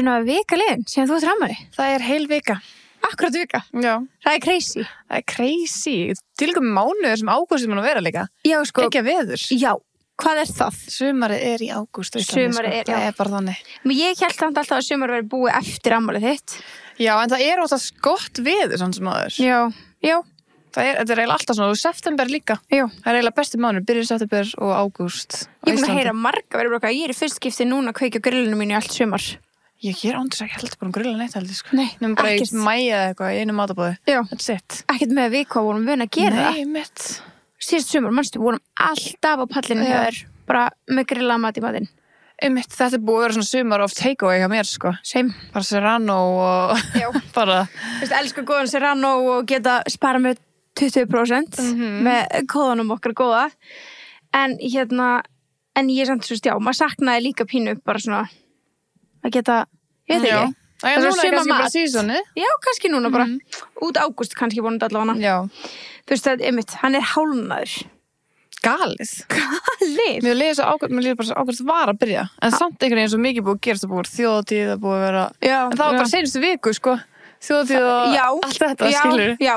Sunna vika liðin sem þú ert afmæli? Það heil vika. Akkurat vika? Já. Það crazy. Það crazy. Tilgum mánuður sem ágúst mun að vera líka. Já, sko. Ekki veður. Já, hvað það? Sumarið í ágúst. Sumarið já. Það bara þannig. Men ég held samt alltaf að sumarið verið búið eftir afmælið þitt. Já, en það oftast gott veður samt sem áður. Já. Þetta eiginlega alltaf svona, og september líka. Já. Það eiginlega besti mánuður, byrjun september og ágúst. Ég búin að heyra marga verið bara, ég í fyrst skipti núna að kveikja á grillinu mínu allt sumar. Ég ándurs ekki heldur bara grilla neitt heldur, sko. Nei, nefnum bara ekkert. í maí eða eitthvað, í einu matabóði. Já. That's it. Ekkert með við hvað vorum við að gera. Nei, mitt. Síðast sumar, manstu, vorum alltaf á pallinu hjá þér, bara með grillað mat í matinn. Mitt, þetta búið að vera svona sumar of takeaway hjá mér, sko. Same. Bara Serrano og bara... Þú veist, elskar góðan Serrano og geta spara með 20% með kóðanum okkar góða. En en ég samt svo stjá, maður saknaði líka pínu bara svona að geta, ég veit ekki. Það núna kannski bara seasoni. Já, kannski núna bara. Út ágúst kannski vonandi allavega. Já. Þú veist, það mitt, hann hálfnaður. Galið. Mér líður bara svo ágúst var að byrja. En samt einhvern veginn svo mikið búið að gerast, það búið þjóðatíð, það búið að vera... Já. En það var bara seinustu viku, sko. Þjóðatíð og allt þetta, skilur. Já,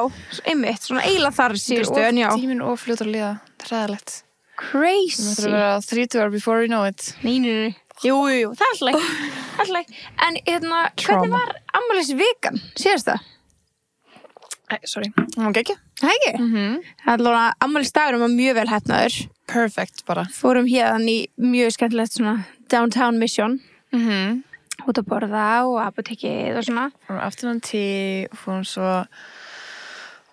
svona eiginlega þar síðustu, en já. Tíminn og fljótur að líða, það ræðilegt. Crazy. Það þarf að vera 30 before you know it. Nei. Jú, það alltaf. En hvernig var afmælisvikan síðasta? Sorry, hún var ekki. Það ekki? Það allavega afmælisdagurum var mjög vel heppnaður. Perfect bara. Fórum hérna í mjög skemmtilegt svona downtown mission. Út að borða og apotekið og svona. Fórum afternoon tea, fórum svo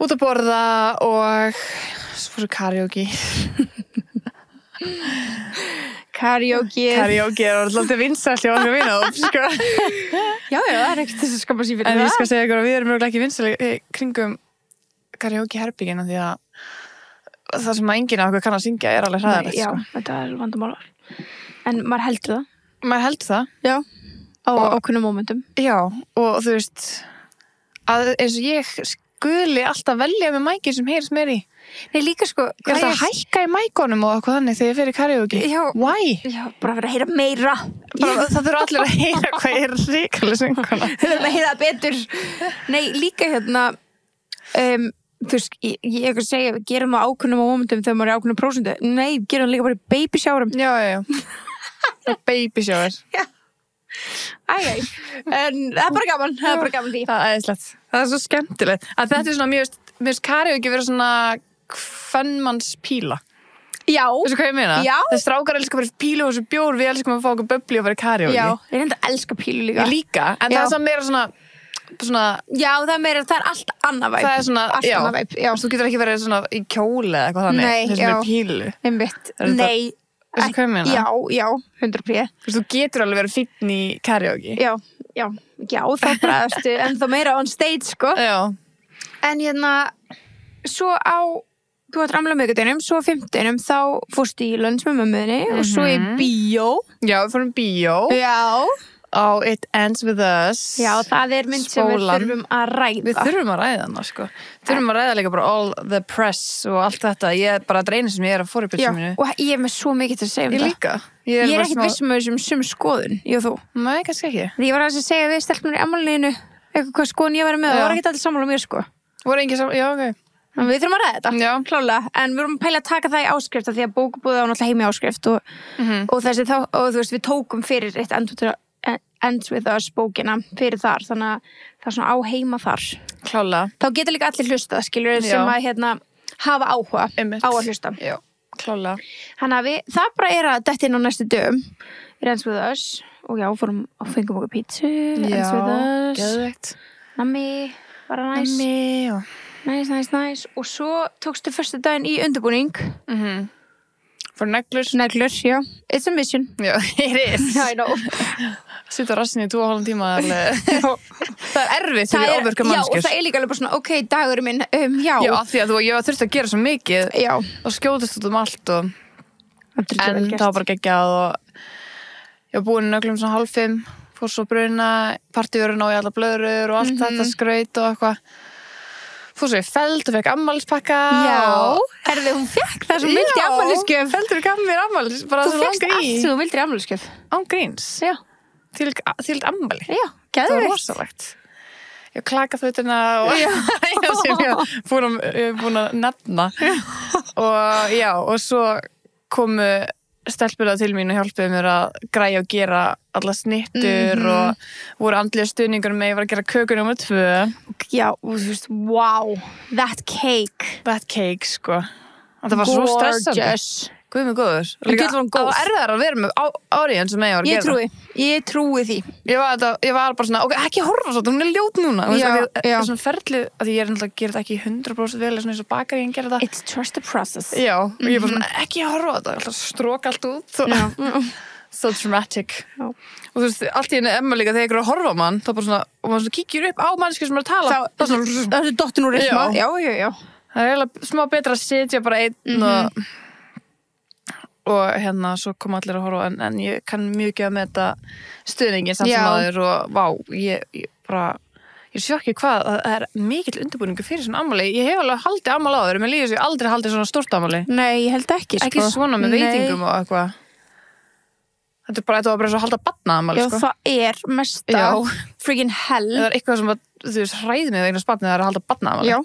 út að borða og svo fórum karaoke. Karaoke er alltaf vinsælt hjá okkur vinahóp, sko. Já, það ekkert þess að skapa sér fyrir það. En ég skal segja ykkur að við erum mjög ekki vinsælt kringum karaoke herbyggina því að það sem að enginn af okkur kann að syngja alveg hræðilegt, sko. Já, þetta vandamálar. En maður heldur það. Maður heldur það. Já, á ákveðnum momentum. Já, og þú veist að eins og ég skuli alltaf velja með mækinn sem heyrist mér í. Nei, líka sko... Ég ætla að hækka í mækonum og eitthvað þannig þegar ég fer í karaoke. Já. Why? Já, bara fyrir að heyra meira. Það þurfa allir að heyra hvað ég ríkalega sönguna. Það þurfa að heyra betur. Nei, líka þú veist, ég ekki að segja, við gerum það ákveðnum á momentum þegar maður er ákveðnum prósentu. Nei, við gerum það líka bara í baby showerum. Já. Baby shower. Já. En það er bara gaman. Það er bara gaman því. Það er æðislegt. Það er svo skemmtilegt. Að þetta er svona mjög karaoke vera svona kvennmannspíla. Já. Veistu hvað ég meina? Já. Það strákar elskar að vera pílu og þessu bjór, við elskum að fá okkur böbli og vera karaoke. Já, ég reyndi að elska pílu líka. Ég líka, en það er svona meira svona... Já, það er allt annað væp. Það er svona, allt annað væp, já. Þú getur ekki verið svona í kjóli eða eitthvað þannig. Nei, þessu með pílu. Einmitt. Nei. Veistu hvað ég meina? Já, 100%. Þú getur alveg verið fínn í karaoke. Já, það bara, en þá meira on stage, sko. Já. En svo þú ættir afmæli á miðvikudeginum, svo á fimmtudeginum, þá fórstu í lunch með mömmuðinni og svo í bíó. Já, við fórum bíó. Já. Á It Ends With Us. Já, það er mynd sem við þurfum að ræða. Við þurfum að ræða hana, sko. Þurfum að ræða líka bara all the press og allt þetta. Ég er bara að dreina sem ég er að fórupilsum mínu. Já, og ég er með svo mikið til að segja um það. Ég líka. Ég er ekkert vissum með þessum skoðun, ég og þú. Nei, kannski ekki. Ég var að segja við stelpnum í afmælinu, eitthvað hvað skoðun ég var með, það var ekkert allir sammála mér, sko. Voru engin sammála, já, ok. Við þurfum að ræða þetta, já. Klálega, en við vorum að pæla að taka það í áskrift af því að bókabúðið á náttúrulega heimi áskrift og þú veist, við tókum fyrir eitt Ends With Us bókina fyrir þar, þannig að það er svona á heima þar. Klálega. Þá getur líka allir hlustað, skilur, sem að hafa áhuga á að hlusta. Já, klálega. Þannig að það bara er að detta inn á næstu dögum í Ends With Us og já, fórum og fengum okkur pítsu, Ends With Us. Já, geðveikt. Nammi, bara næs. Nammi, já. Næs. Og svo tókstu fyrstu daginn í undirbúning. For neglur, já. It's a mission. Já, it is. I know. Sittu rassin í 2,5 tíma. Það er erfitt fyrir ofvirka mannskjur. Já, og það er líka alveg bara svona, ok, dagurinn minn, já. Já, af því að ég þurfti að gera svo mikið. Já. Og skjótast út allt og... En það var bara geggjað og... Ég var búin nöglum svona 4:30, fór svo bruna, partíurinn og alla blöðrur og allt þetta skraut og eitthvað. Fór svo í feld og fekk ammælspakka. Já, hún fekk það sem vildi ammælisgjöf. Feldur gaf mér ammælis, bara það sem langar í. Þú fekst allt sem þú vildir ammælisgjöf. Án gríns. Já. Þvílíkt ammæli. Já, Það var geðveikt. rosalegt. Ég klaka þautina og sem ég búin að nefna. Og svo komu stelpur til mín og hjálpuðu mér að græja og gera alla snittur og voru andlega stuðningur með ég var að gera köku nummer 2. Já, og þú veist, wow, that cake. That cake, sko. Það var svo stressandi. Gorgeous. Guð mig góður. Guð var góð. Það var erfiðar að vera með áriðan sem ég var að gera. Ég trúi því. Ég var bara svona, ok, ekki horfa svo, hún er ljót núna. Já. Svona ferlið, að ég er náttúrulega að gera þetta ekki 100% vel, svona eins og bakari en gera þetta. It's trust the process. Já, og ég er bara svona, ekki horfa þetta, alltaf stróka allt út. So dramatic. Já. Og þú veist, allt í henni Emma líka þegar ykkur að horfa á mann, þá bara svona, og maður svona kíkir upp á mannski sem er að tala. Það er dottin úr rithma. Já. Það er eiginlega smá betra að sitja bara einn og hérna svo kom allir að horfa en ég kann mjög ekki að meta stuðningin samt sem aður og vá, ég er sjokki hvað það er mikill undirbúningur fyrir svona ammali. Ég hef alveg haldið ammali á þeir, menn líður sér aldrei haldið svona stórt ammali. Nei, ég held ekki, sko. Ekki svona með veitingum og eitthvað. Þetta var bara svo að halda barnaafmæli, sko. Já, það er mesta freaking hell. Það er eitthvað sem að, þú veist, hræði mig vegna spatnið það er að halda barnaafmæli. Já.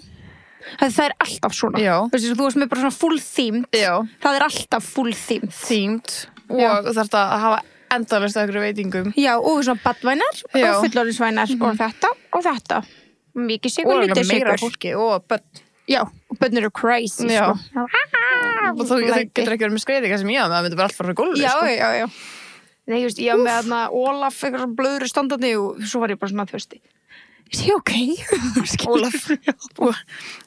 Það er alltaf svona. Já. Þú veist með bara svona full themed. Já. Það er alltaf full themed. Themed. Og þarf það að hafa endalaust af ykkur veitingum. Já, og svona badvænar og fullorðinsvænar og þetta. Mikið sigur, lítið sigur. Og meira fólki og börn. Já, og börn eru crazy, Já. sko. Og þú getur ekki verið með skreitinga sem ég hafa, það myndir bara allt fara frá gólfi, sko. Já. Nei, ég veist, ég var með þarna Ólaf, eitthvað blöðru standandi og svo var ég bara svona þvösti. Is he okay? Ólaf.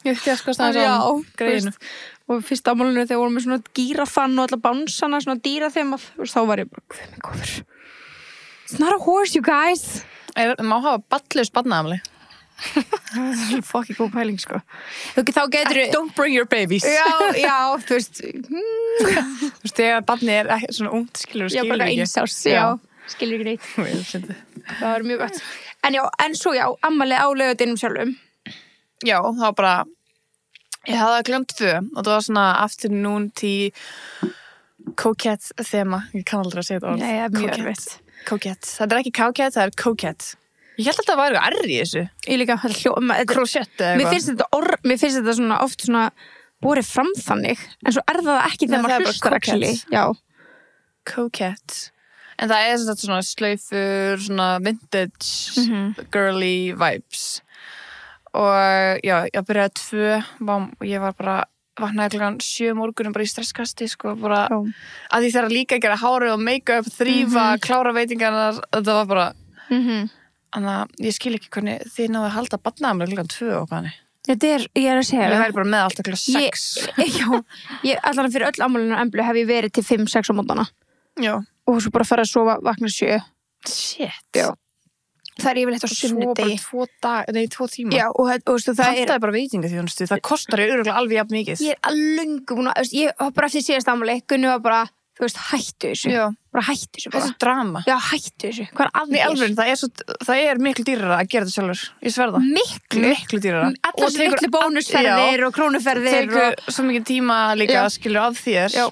Ég þjaskast aðeins á greinu. Og fyrst ámálinu þegar vorum við svona gírafann og alla bánsana, svona dýraþemað, þá var ég bara, hvað með góður. It's not a horse, you guys. Má hafa ballust barnaafmæli. Það er fucking góð pæling, sko. Þá getur Don't bring your babies. Já, þú veist. Þú veist, þegar barni er ekki svona ungt, skilur ekki. Já, bara einsás, skilur ekki neitt. Það var mjög gott. En svo ammali á laugardeginum sjálfum. Já, það var bara, ég hafði glömt 2 og það var svona afternoon tea coquette þema. Ég kann aldrei að segja þetta orð. Nei, það er mjög erfitt. Coquette. Það er ekki coquette, það er coquette. Ég held alltaf að það var eitthvað R í þessu. Ég líka, Crochet eða eitthvað. Mér finnst þetta svona oft svona borið fram þannig, en svo er það ekki þegar maður hlustar actually. Já. Coquette. En það er svona slaufur, svona vintage, girly vibes. Og já, ég byrjaði 2, og ég var bara, vaknaði klukkan 7 morgunum bara í stresskasti, sko, bara, að því þeirra líka að gera hárið og make-up, þrífa, klára veitingarnar, þetta var bara, þannig að ég skil ekki hvernig þið náðu að halda barnaafmæli klukkan 2 og hvaðni. Ég er að segja það. Ég væri bara með alltaf klukkan 6. Já, allan fyrir öll afmælinu á Emblu hef ég verið til 5-6 á mótana. Já. Og svo bara fara að sofa, vakna 7. Shit. Já. Það er yfirleitt á sunnudegi. Svo bara 2 tíma. Já, og það er... Það er bara veitingaþjónustu, það kostar örugglega alveg jafn mikið. Ég er löngu búin að, ég var bara eftir síðast afmæli, Gunni var bara, þú veist, hættu þessu. Já. Bara hættu þessu bara. Þessu drama. Já, hættu þessu. Hvað er að þér? Alveg, það er miklu dýrara að gera þetta sjálfur. Ég sverða. Miklu dýrara. Allar þessu litlu bónusferðir og krónuferðir. Tekur svo mikið tíma líka að skilja af þér. Já.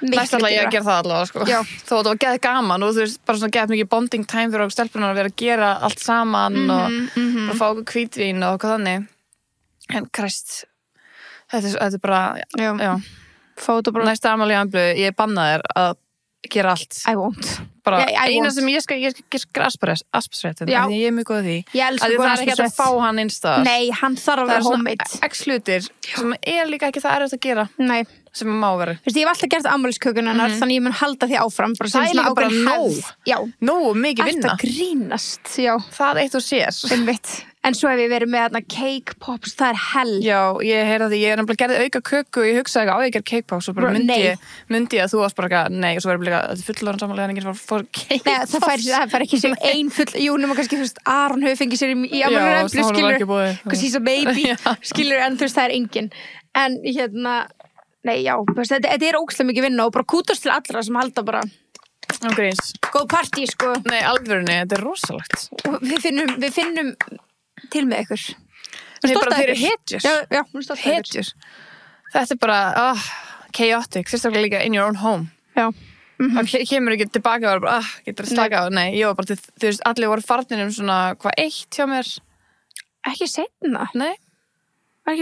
Næst alltaf ég að gera það allavega, sko. Já. Þó þetta var geðið gaman og þú veist, bara svona geðið mikið bonding time fyrir okkur stelpunar að vera að gera allt saman og bara fá okkur hvítvín og hvað þannig. En Krist, þetta er bara, já. Fótu bara. Næsta afmæli á Emblu, ég banna þér að gera allt. I won't. Bara eina sem ég skal asparsréttin, því ég er mjög góð því. Ég elska það er ekki að fá hann einstað. Nei, hann þarf að vera homemade. Það er svona x-hlutir sem er líka ekki það erfitt að gera. Nei. Sem má vera. Þú veist, ég hef alltaf gert afmæliskökun hennar, þannig ég mun halda því áfram. Það er líka bara nóg. Já. Nóg mikið vinna. Alltaf grínast, já. Það eitt og sér. Einmitt. En svo hef ég verið með þarna cake pops, það er hell. Já, ég heyrði því, ég er nefnilega gerði auka köku og ég hugsaði ekki á ég gerði cake pops og bara myndi ég að þú varst bara ekki, nei, og svo verður líka, þetta er fullorðan samanlega en enginn fór cake pops. Nei, það fær ekki sem ein full, jú, nema kannski, þú veist, Aron hefur fengið sér í afmælinu Emblu, skilur, because he's a baby, skilur, en þú veist, það er enginn. En hérna, nei, já, þetta er ógeðslega mikið vinna og bara kútast til allra sem halda bara góð partí, sko. Nei, alvörunni, þetta er rosalegt. Við finnum til með ykkur. Nei, bara þeir eru hetjur. Já, hún er stolt af ykkur. Hetjur. Þetta er bara chaotic, sérstaklega líka in your own home. Já. það kemur ekki tilbaka og bara, getur að slaka á. Nei, ég var bara, þú veist, allir voru farnir svona, eitt hjá mér? Ekki seinna. Nei. Það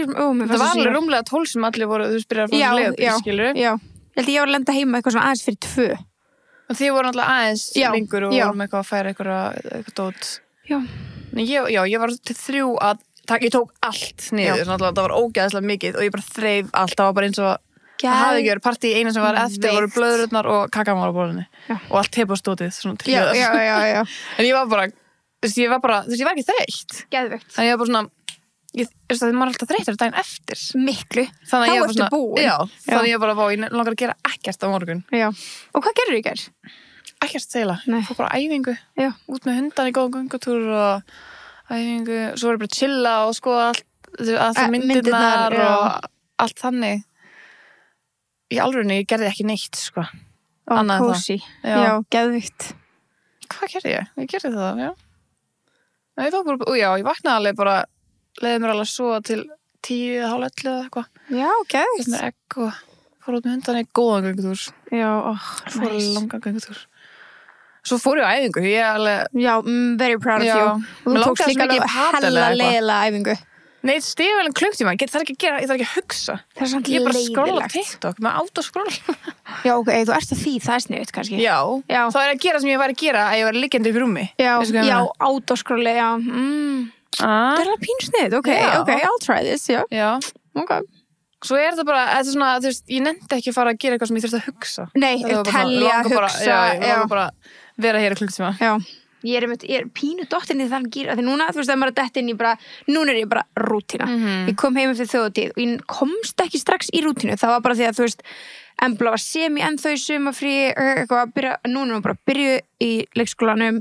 var alveg rúmlega 12 sem allir voru, þú veist, byrjar að fá leigubíl, skilur. Já. Ég held ég var að lenda heima eitthvað svona aðeins fyrir 2. Og þið voru alltaf aðeins lengur og vorum eitthvað að færa eitthvað dót. Já. Ég var til 3 að ég tók allt niður, það var ógeðslega mikið og ég bara þreif allt, það var bara eins og það hafði ekki verið partí, eina sem var eftir voru blöðrurnar og kakan var á borðinni og allt tepastótið svona til hliðar. Já. En ég var ekki þreytt. Geðveikt. Þannig ég var bara svona, maður er alltaf þreyttur daginn eftir. Miklu. Þá ertu búin. Já, þannig ég bara ég langar að gera ekkert á morgun. Já. Og hvað gerður í gær? Ekkert eiginlega. Fór bara æfingu. Já. Út með hundan í góðan göngutúr og æfingu, svo var ég bara að chilla og skoða allt myndirnar og allt þannig. Í alvörunni, ég gerði ekki neitt, sko. Annað en það. Já, geðvikt. Hvað gerði ég? Ég gerði það, já. Ég vaknaði alveg bara, leiði mér alveg að sofa til 10, hálf 11 eða eitthvað. Já, geðvikt. Þetta með egg og fór út með hundan í góðan göngutúr. Já, fór langan göngutúr. Svo fór ég á æfingu, ég alveg... Já, very proud of you. Og þú tókst líka alveg hella leiðilega æfingu. Nei, þetta stíði vel en klukktíma, ég þarf ekki að hugsa. Það er samt leiðilegt. Ég bara skrolla TikTok, með autoskroll. Já, ok, þú ert að því, það er sniðut kannski. Já, þá er að gera sem ég væri að gera að ég væri liggjandi upp í rúmi. Já, autoskrolli, já. Það er alveg pínsniðut, ok, I'll try this, já. Ok. Svo það bara, þetta er svona, þú veist, ég nefndi ekki að fara að gera eitthvað sem ég þurfti að hugsa. Nei, telja, hugsa. Ég var bara vera hér að klukktíma. Já, ég er pínu dottin í þann gír, því núna, þú veist, það maður að detta inn í bara, núna er ég bara rútína. Ég kom heim eftir þjóðatíð og ég komst ekki strax í rútínu, það var bara því að, þú veist, Embla var ennþá í sumafrí, eitthvað að byrja, núna er bara að byrja í leikskólanum,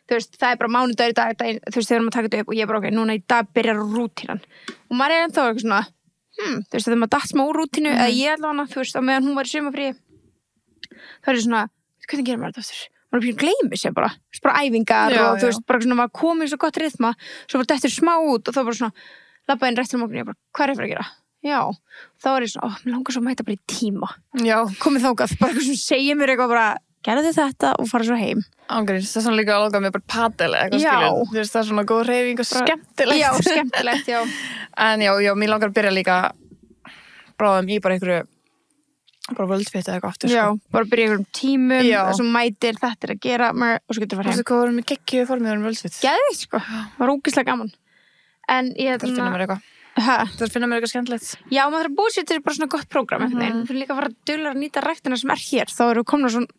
þú veist, það er bara mánudagur í dag, þú veist, þegar maður taka þetta upp og ég bara, ok, núna í dag byrjar rútínan. Og maður er ennþá eitthvað svona, þú veist, þegar maður datt smá úr rútínu, eða ég allavega, þú veist, á meðan hún var í sumafrí, þá er ég svona, hvernig gerir maður þetta aftur? Maður er gleymir sér bara, þú veist, bara æfingar og þú veist, bara svona, maður komið svo gott rytma, svo bara dettur smá út og þá bara svona, labba inn réttur morgun, ég bara, hvað er fyrir að gera? Já, þá er ég svona, mér langar svo að mæta bara í tíma. Já. Komið þangað, bara eitthvað sem segir mér eitthvað bara, gerðu þetta og fara svo heim. Ángríns, það er svona líka að langa mig bara padel eitthvað skilur. Þú veist, það er svona góð hreyfing og skemmtilegt. Já, skemmtilegt, já. En já, mér langar að byrja líka bráðum í bara einhverju bara völdfitt eða eitthvað aftur. Já, bara byrja einhverjum tímum og svo mætir þetta er að gera og svo getur við fara heim. Þú veist hvað vorum við geggjuð formið völdfitt? Geðveikt, sko. Það var ógeðslega gaman. En ég það finna mér eitthvað. Þú finna mér eitthvað skemmtilegt. Já, maður þarf að búið sér til bara svona gott prógram Þú fyrir líka að fara duglega að nýta ræktina sem er hér, þá eru komna svona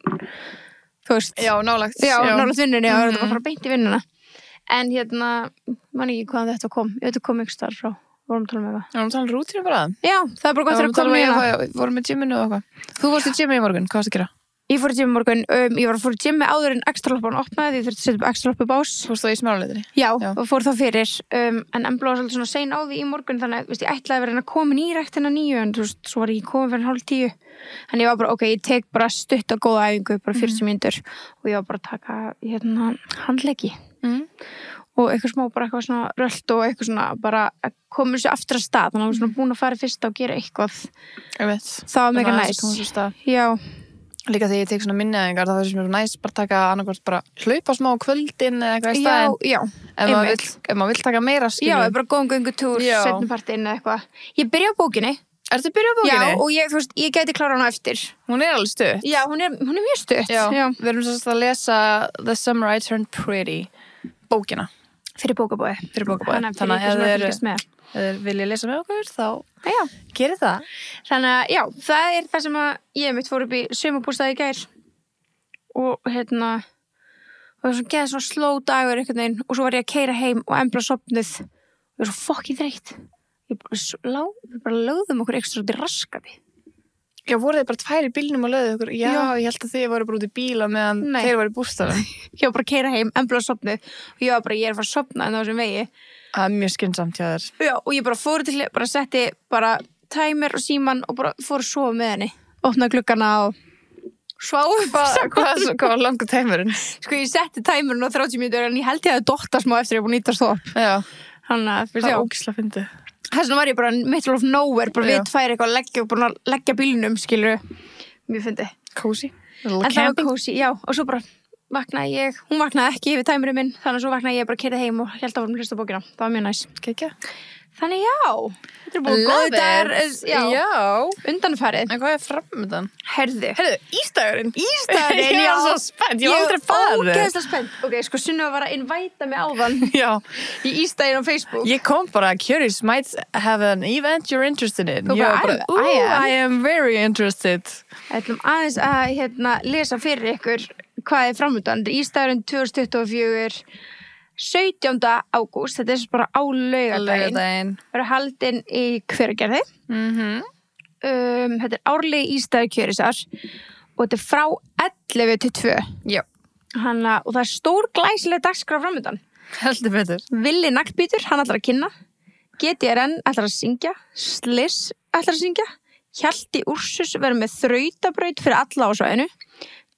þú veist. Já, nálægt. Já, nálægt vinnunni og það er bara að fara beint í vinnuna. En man ekki hvaðan þetta kom. Þetta kom ykkur starf frá. Vorum að tala með eitthvað. Vorum að tala um rútínu bara? Já, það er bara gott að koma hérna. Vorum með gyminu og eitthvað. Þú varst í gymi í morgun, hvað varst að gera? Ég fór í gym í morgun, ég var að fór í gym áður en extraloppan opnaði, því ég þurfti að setja upp extraloppu bás. Þú fórst þá í smáraleitri? Já, og fór þá fyrir, en Embla var svolítið svona sein á því í morgun, þannig að ég ætlaði að vera komin í ræktina 9, en þú veist, svo var ég komin fyrir 9:30. En ég var bara, ok, ég tek bara stutt og góða æfingu, bara 40 mínútur, og ég var bara að taka, handleggi. Og eitthvað smá, bara eitthvað svona rölt og eitthvað svona, bara komið sér aftur að stað, þannig að ég var svona búin að fara fyrst og gera eitthvað. Það var mega næs. Já. Líka þegar ég tek svona minniæðingar þá finnst mér næst bara taka annarkvort bara hlaupa smá á kvöldin eða eitthvað í staðinn. Já, ef maður vill taka meira skilur. Já, bara góðan göngutúr, seinnipartinn eða eitthvað. Ég byrja á bókinni. Ertu að byrja á bókinni? Já, og þú veist, ég gæti klára hana eftir. Hún er alveg stutt. Já, hún er mjög stutt. Já. Við erum svolítið að lesa The Summer I Turned Pretty, bókina. Fyrir bókabói. Þannig að ef þið vilja lesa með okkur, þá gerir það. Þannig að, já, það er það sem að ég mitt fór upp í sumarbústaði í gær og og það var svona geða svona slow dagur einhvern veginn og svo var ég að keyra heim og Embla sofnuð og ég var svo fucking þreytt. Við bara lögðum okkur ekstra út í raskabi. Já, voru þið bara tvær í bílnum og lögðu okkur? Já, ég held að þið voru bara út í bíla meðan þeir voru í bústaðum. Ég var bara að keyra heim, Embla sofnuð og ég var bara, ég er að fara að sofna en á þessum vegi. Það er mjög skynsamt hjá þér. Já, og ég bara fór bara setti bara timer og síman og bara fór að sofa með henni. Opnaði gluggana og sváði. Hvað var langur timerinn? Sko, ég setti timerinn á 30 mínútur en ég held ég að dotta smá eftir ég búin að nýta stopp. Já. Þannig að, það var ógeðslega fyndið. Þess vegna var ég bara middle of nowhere, bara við tvær eitthvað að leggja bílnum, skilur. Mjög fyndið. Cozy. En það var cozy, já, og svo bara vaknaði ég, hún vaknaði ekki yfir tæmurinn minn, þannig að svo vaknaði ég bara keyrði heim og held að vorum hlusta á bókina, það var mjög næs. Kekja. Þannig já, þetta búið góð dagar, já. Undanfarið. En hvað framöndan? Herðu, Ísdagurinn. Ísdagurinn, Ég já. var svo spennt, ég var aldrei farið. Ógeðslega spennt. Ok, sko Sunna var að invita mig áðan Já. í Ísdaginn á Facebook. Ég kom bara, curious, might have an event you're interested in. Þú Ég var bara, I am very interested. Ætlum aðeins að lesa fyrir ykkur hvað framöndan. Ísdagurinn 2024, 17. ágúst, þetta er bara á laugardaginn. Verður haldinn í Hveragerði. Þetta er árlegi Ísdagur kjörisar og þetta er frá 11 til 2. Já. Og það er stór glæsileg dagskrá framöndan. Heldur betur. Villi Naglbítur, hann ætlar að kynna. GTRN ætlar að syngja. Sliss ætlar að syngja. Hjalti Úrsus verður með þrautabraut fyrir alla á svæðinu.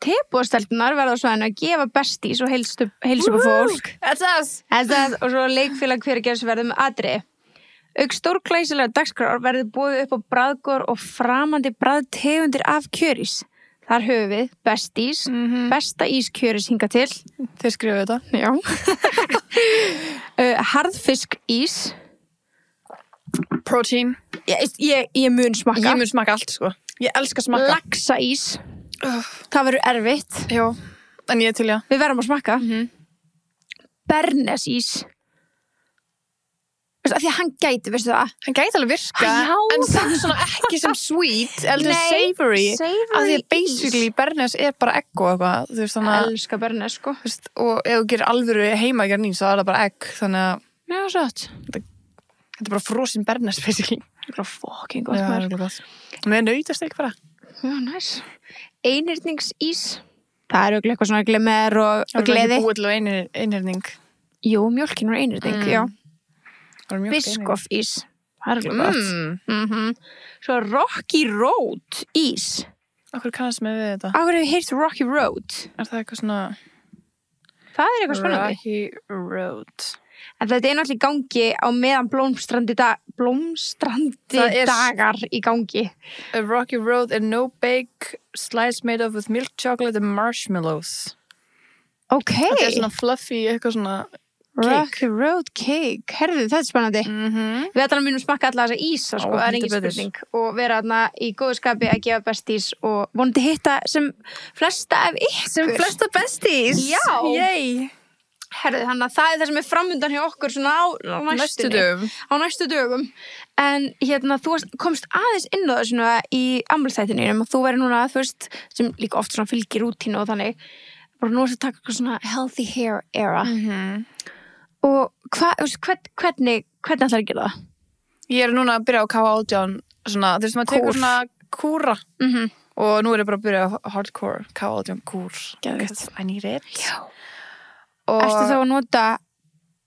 Tebúastelpunar verða á svæðinu að gefa bestís og heilsu upp á fólk. That's us. Og svo leikfélag Hveragerðis verður með atriði. Auk stórglæsilega dagskrár verður boðið upp á bragðgór og framandi bragðtegundir af kjörís. Þar höfum við bestís, besta ískjörís hingað til. Þið skrifuðu þetta. Já. Harðfisk ís. Protein. Ég mun smakka. Ég mun smakka allt, sko. Ég elska smakka. Laxa ís. Það verður erfitt. Já, en ég til, já. Við verðum að smakka. Bernes ís. Veistu, af því að hann gæti, veistu það? Hann gæti alveg virka, Já. en samt svona ekki sem sweet, heldur savory. Af því að basically Bernes er bara egg og eitthvað, þú veist, þannig að... Elska Bernes, sko. Veist, og ef þú gerir alvöru heimagerð nýs, þá er það bara egg, þannig að... Já, satt. Þetta er bara frosin Bernes, basically. Það er bara fucking gott, Já, maður. það er gott. Með nautast ekki bara. Já, næs. Einhyrningsís. Það er auðvitað eitthvað svona glimmer og Það er gleði. ekki búið til einhyrning. Jú, mjólkin var einhyrning, já. Biskoff. Biskoff-ís. Það er auðvitað gott. Svo Rocky Road ís. Akkur kannast með við þetta? Akkur hefur heyrt Rocky Road. Er það eitthvað svona... Það er eitthvað spennandi. Rocky Road. En þetta er náttúrulega í gangi á meðan blómstrandi dagar í gangi. A Rocky Road and no bake slice made of with milk chocolate and marshmallows. Ok. Þetta er svona fluffy, eitthvað svona Rocky Road cake. Herðu, þetta er spennandi. Við ætlum að munum smakka alla þessa ísa, sko, það er engin spurning. Og vera þarna í góðu skapi að gefa bestís og vonandi hitta sem flesta af ykkur. Sem flesta bestís. Já. Yay. Herðu, þannig að það er það sem er framundan hjá okkur svona á Næstu dögum. Á næstu dögum. En þú komst aðeins inn á það svona í afmælisþættinum og þú verður núna, þú veist, sem líka oft svona fylgir rútínu og þannig, bara nú að taka eitthvað svona healthy hair era. Og hvernig ætlar að gera það? Ég er núna að byrja á K18 svona, þú veist, maður tekur svona kúra. Og nú er ég bara að byrja á hardcore K18 kúr. Geðveikt. I need it. Já. Og... Ertu þá að nota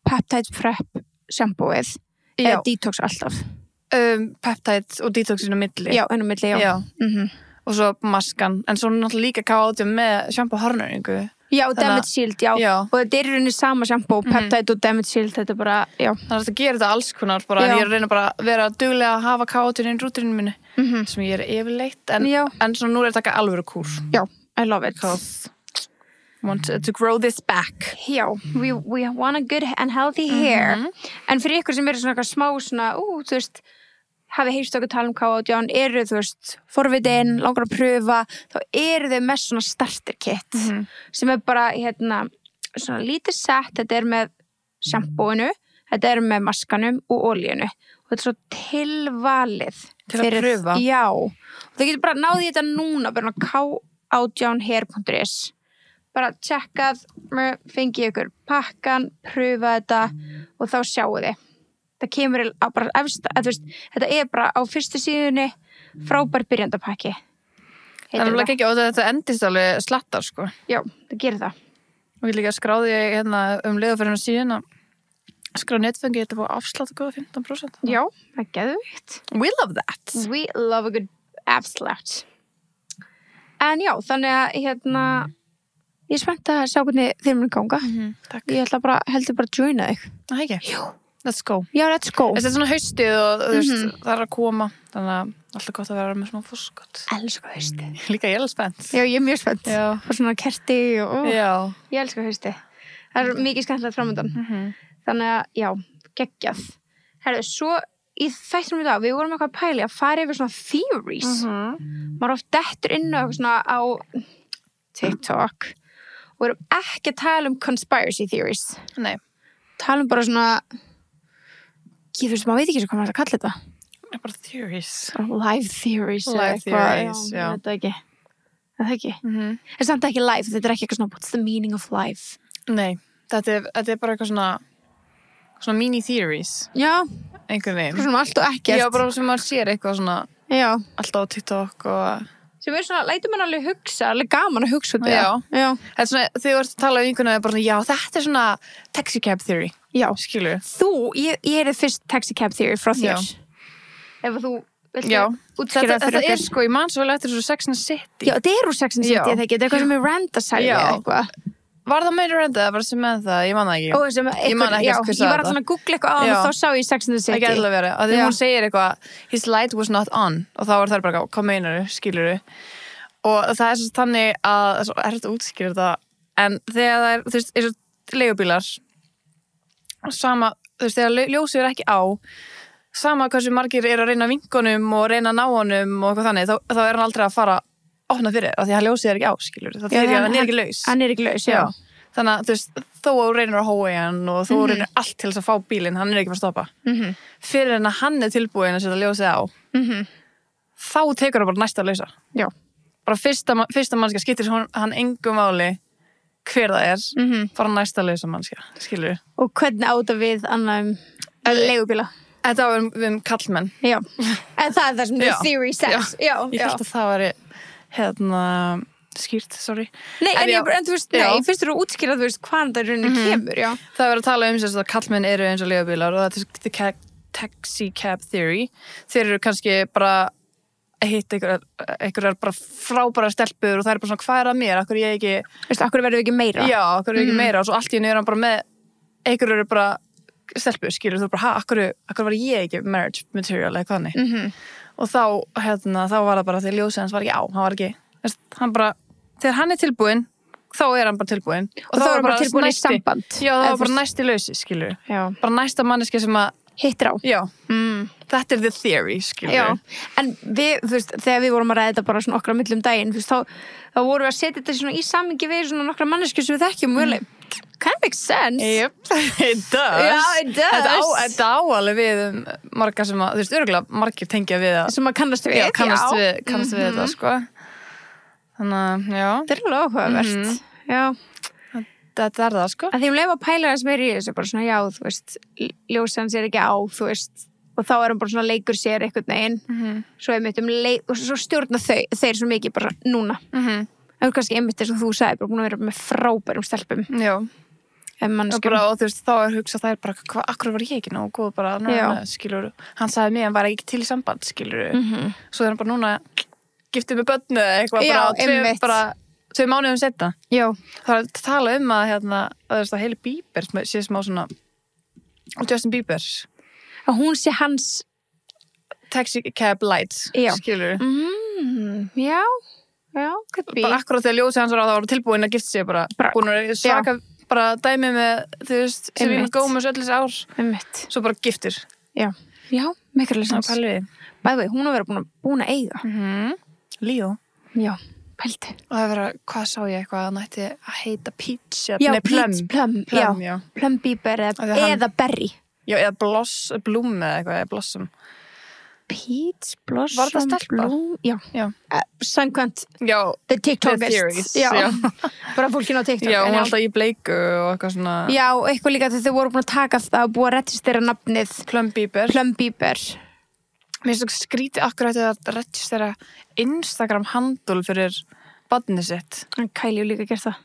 peptide prep sjampóið eða detox alltaf? Peptide og detoxinu milli. Já, ennum milli, já. Og svo maskan, en svo náttúrulega líka K18 með sjampó harnöringu. Já, og Damage Shield, já. Og þetta er í rauninni sama sjampó, peptide og Damage Shield, þetta er bara, já. Þannig að þetta gerir þetta alls konar, bara, en ég er að reyna bara að vera duglega að hafa K18 í rútinu minni, sem ég er yfirleitt, en svo nú er þetta ekki alvöru kúr. Já, I love it. Want to grow this back. Já, we want a good and healthy hair. En fyrir ykkur sem eru svona eitthvað smá svona, þú veist, hafi heyrst okkur tala um K18, eru, þú veist, forvitin, langar að pröfa, þá eru þau með svona starter kit, sem er bara, svona lítið sett, þetta er með sjampóinu, þetta er með maskanum og olíunu. Og þetta er svo tilvalið. Til að pröfa? Já. Og það getur bara náðið þetta núna, bara K18hair.is. Bara tjekkað, fengið ykkur pakkan, pröfa þetta og þá sjáu þið. Það kemur bara efst, þetta er bara á fyrstu síðunni frábær byrjandapakki. Það er ekki og þetta endist alveg slattar, sko. Já, það gerir það. Og ég líka skráði leiðaferðinu síðan að skráði netfengi, þetta var afslátt að góða 15%. Já, það geðvikt. We love that. We love a good afslátt. En já, þannig að ég er spennt að sjá hvernig þér mun ganga. Takk. Ég heldur bara að joina þig. Það ekki? Jú. let's go. Já, let's go. Þetta svona haustið og þú veist, það að koma. Þannig að alltaf gott að vera með svona forskot. Elska haustið. Líka ég spennt. Já, ég mjög spennt. Já. Og svona kerti og... Já. Ég elska haustið. Það mikið skemmtilegt framöndan. Þannig að, já, geggjað. Herðu, svo í þættinum í dag, við vorum eitthvað að pæli að fara yfir svona theories. Maður oft dettur inn á eitthvað svona á TikTok og við erum ekki að tala conspiracy theories. Nei. Talum bara svona, ég þú veist, maður veit ekki hvað maður að kalla þetta. Bara theories. Live theories. Live theories, já. Þetta ekki. Það ekki. En samt ekki live, þetta er ekki eitthvað svona, what's the meaning of life? Nei, þetta er bara eitthvað svona mini theories. Já. Einhvern veginn. Svona allt og ekkert. Já, bara sem maður sér eitthvað svona alltaf á TikTok og... Sem svona, lætur mann alveg hugsa, alveg gaman að hugsa þetta. Já. Þetta er svona, þegar þú ert að tala um einhvern veginn, bara svona, já, þetta er svona taxi cab theory. Já. Skilur. Ég heyrði fyrst taxi cab theory frá þér. Ef þú viltu útskýra fyrir okkur. Þetta er sko, ég man svo vel eftir svo Sex and the City. Já, þetta er úr Sex and the City, þetta er eitthvað sem er randasæði eða eitthvað. Var það meira randað, það var sem með það, ég man það ekki. Ég man ekki hvað ég var að googla eitthvað á hann og þá sá ég Sex and the City. Það gæti að vera, að því hún segir eitthvað, his light was not on, og þá var það bara, hvað meinar þú, skilur þú? Og það er svo þannig að, það er svo erfitt að útskýra þetta, en þegar það þú veist, eins og leigubílar, sama, þú veist, þegar ljósið er ekki á, sama hversu margir eru að reyna vinkonum og reyna að ná honum og eitthvað þannig, þá er hann aldrei að fara opna fyrir, af því að ljósið er ekki á, skilur það er ekki laus. Hann er ekki laus, já. Þannig að, þú veist, þó að þú reynir að hóa í hann og þú reynir allt til þess að fá bílinn, hann er ekki að stoppa. Fyrir en að hann er tilbúin að setja ljósið á, þá tekur það bara næsta að lausa. Já. Bara fyrsta mannskja skiptir hann engum máli hver það er, bara næsta að lausa mannskja, skilur. Og hvernig áta við annað leigubíla? Þetta var við kallmenn. Já. En það er það sem the theory says. Já. Ég held að það væri skýrt, sorry. Nei, en þú veist, fyrst þú útskýra, þú veist, hvaðan það rauninni kemur, já. Það verður að tala um þess að kallmenn eru eins og leigubílar og það er taxi cab theory. Þeir eru kannski bara að hitta einhverjar bara frábæra stelpur og það er bara svona, hvað er að mér? Akkur ég ekki... Veistu, akkur verður ekki meira? Já, akkur er ekki meira og svo allt í henni er hann bara með einhverjar eru bara stelpur, skilur þú bara, akkur var ég ekki marriage material eða hvað hannig. Og þá var það bara þegar ljósið hans var ekki á, hann var ekki, hann bara, þegar hann er tilbúinn, þá er hann bara tilbúinn. Og þá er hann bara tilbúinn í samband. Já, það var bara næsti lausi, skilur. Já. Bara næsta manneski sem að hittir á. Já. Þetta er the theory, skilur. Já, en við, þú veist, þegar við vorum að ræða þetta bara svona okkar á millum daginn, þú veist, þá vorum við að setja þetta svona í samhengi við svona nokkra manneskjur sem við þekkjum og við kind of makes sense. Yep, it does. Já, it does. Þetta áalið við marga sem að, þú veist, örgulega margir tengja við að... Sem að kannast við. Já, kannast við þetta, sko. Þannig að, já. Þetta er alveg áhugavert. Já. Þetta er það, sko. Að því leif að pæla þess meiri í þessu, bara svona, já, þú veist, ljósans er ekki á, þú veist, og þá er hann bara svona leikur sér einhvern veginn, svo einmitt og svo stjórna þeir svo mikið bara núna. Það er kannski einmitt þess að þú sagði, bara búin að vera með frábærum stelpum. Já. Og þú veist, þá er hugsað það er bara, akkur var ég ekki nógu góð bara, skilur, hann sagði mér, hann var ekki til í samband, skilur, svo er hann bara núna giftið með börnu eða eitthvað, bara 2 mánuðum setna. Já. Það er að tala um að, að Hailey Bieber sé smá svona, og Justin Bieber. Að hún sé hans taxi cab lights, skilur. Já, could be. Bara akkurat þegar ljósið hans var á það var tilbúin að gifta sig bara búin að svaka bara dæmi með, þú veist, Selena Gomez öll þessi ár. Svo bara giftur. Já, mikilvægt sans. Bæði, hún har verið búin að eiga. Leo. Já. Pældi. Og það verið, hvað sá ég eitthvað að nætti að heita Peach, Plum Bieber eða Berry. Já, eða Bloom eða eitthvað, eða Blossom. Peach, Blossom, var það stelpa? Bloom, já. Samkvæmt the TikTokist. Já. Bara fólkin á TikTok. Já, hún var alltaf í bleiku og eitthvað svona. Já, og eitthvað líka þegar þau voru búin að taka það og búið að registrera nafnið Plum Bieber. Mér finnst það skrítið akkurat að registrera Instagram handle fyrir barnið sitt. En Kylie hefur líka gert það.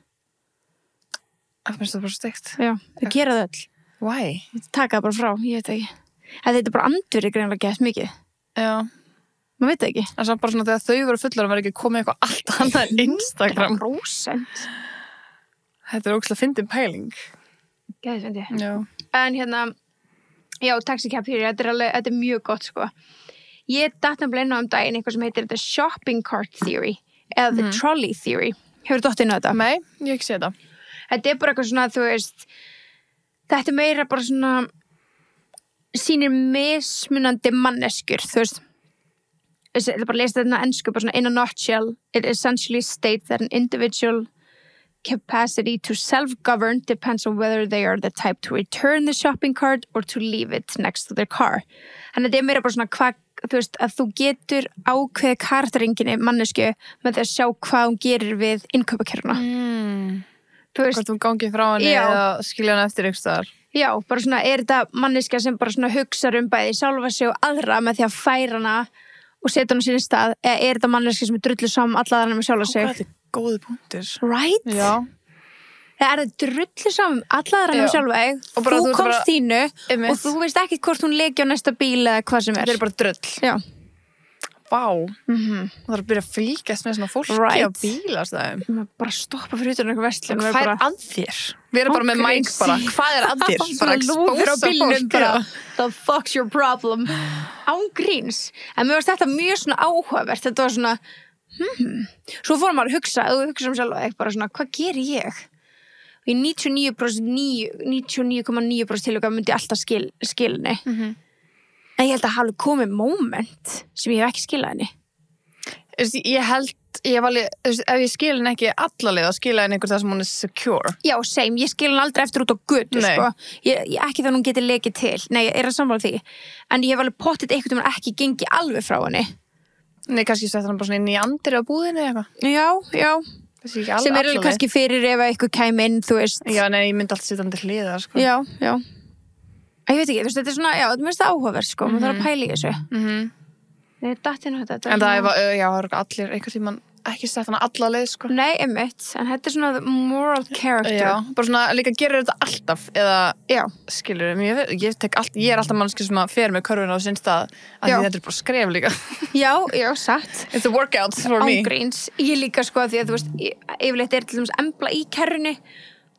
Það finnst það bara steikt. Já, þau gera það öll. Why? Taka það bara frá, ég veit ekki. Þetta er bara andverið greinlega gett mikið. Já. Maður veit það ekki. Það er bara svona þegar þau voru fullar og verið ekki komið eitthvað allt annað en Instagram. 100%. Þetta er ógeðslega fyndin pæling. Geðið fyndið. Já. En Já, taxi cab theory, þetta er mjög gott, sko. Ég datt nefnilega inn á daginn eitthvað sem heitir the shopping cart theory eða the trolley theory. Hefur þú dottið inn á þetta? Nei, ég hef ekki séð það. Þetta er bara eitthvað svona, þú veist, þetta er meira bara svona, sýnir mismunandi manneskjur, þú veist. Þetta er bara að lesa þetta ensku, bara svona in a nutshell, it essentially states that an individual capacity to self-govern depends on whether they are the type to return the shopping cart or to leave it next to their car. Þannig að þetta er meira bara svona hvað, þú veist, að þú getur ákveðið karakterenginni mannesku með því að sjá hvað hún gerir við innkaupakerfuna. Þú veist, hvort þú gangið frá henni eða skilja henni eftir ykkur staðar. Já, bara svona, er þetta manneska sem bara svona hugsar bæði sjálfa sig og aðra með því að færa hana og setja hana á sinni stað, eða er þetta manneska sem drullu saman alla aðra með sjálfa sig? Þetta er góði punktur. Right? Já. Það er drullu saman alla aðra með sjálfa sig, þú komst þínu og þú veist ekki hvort hún leki á næsta bíl eða hvað sem er. Þetta er bara drull. Já. Vá. Það þarf að byrja að fylgjast með svona fólki á bílastæðum. Bara stoppa fyrir utan einhver verslun. Hvað er að þér? Við erum bara með mæk bara. Hvað er að þér? Bara expósa fólk. The fuck's your problem? Án gríns. En mér varst þetta mjög svona áhugavert. Þetta var svona, Svo fór maður að hugsa, þú hugsa sjálf ekki bara svona, hvað gerir ég? Og í 99,9% tilvika myndi ég alltaf skilni. En ég held að hafa komið moment sem ég hef ekki skilað henni. Ég held, ef ég skil henni ekki allalega, þá skila henni einhver það sem hún er secure. Já, same, ég skil henni aldrei eftir út á götu, sko. Ekki þannig hún getur lekið til. Nei, ég er að sammála því. En ég hef alveg pottet einhvern veginn ekki gengið alveg frá henni. Nei, kannski sett hann bara svona inn í andri á búðinu eða eitthvað. Já. Sem er alveg kannski fyrir ef eitthvað kæm inn, þú veist. Já, nei, ég myndi alltaf setja hann til hliðar, sko. Já. Ég veit ekki, þú veist, þetta er svona, já, þetta er áhugaverð, sko, maður þarf að pæla í þessu. Nei, dattinu þetta. En það var allir einhver tímann ekki sett hana alla leið, sko. Nei, einmitt, en þetta er svona moral character. Já, bara svona líka gerir þetta alltaf, eða skilur, ég er alltaf mannski sem að fer með körfuna á sinn stað, af því þetta er bara skref líka. Já, satt. It's a workout for me. Ángríns, ég líka, sko, því að þú veist, yfirleitt er til dæmis embla í kerrunni,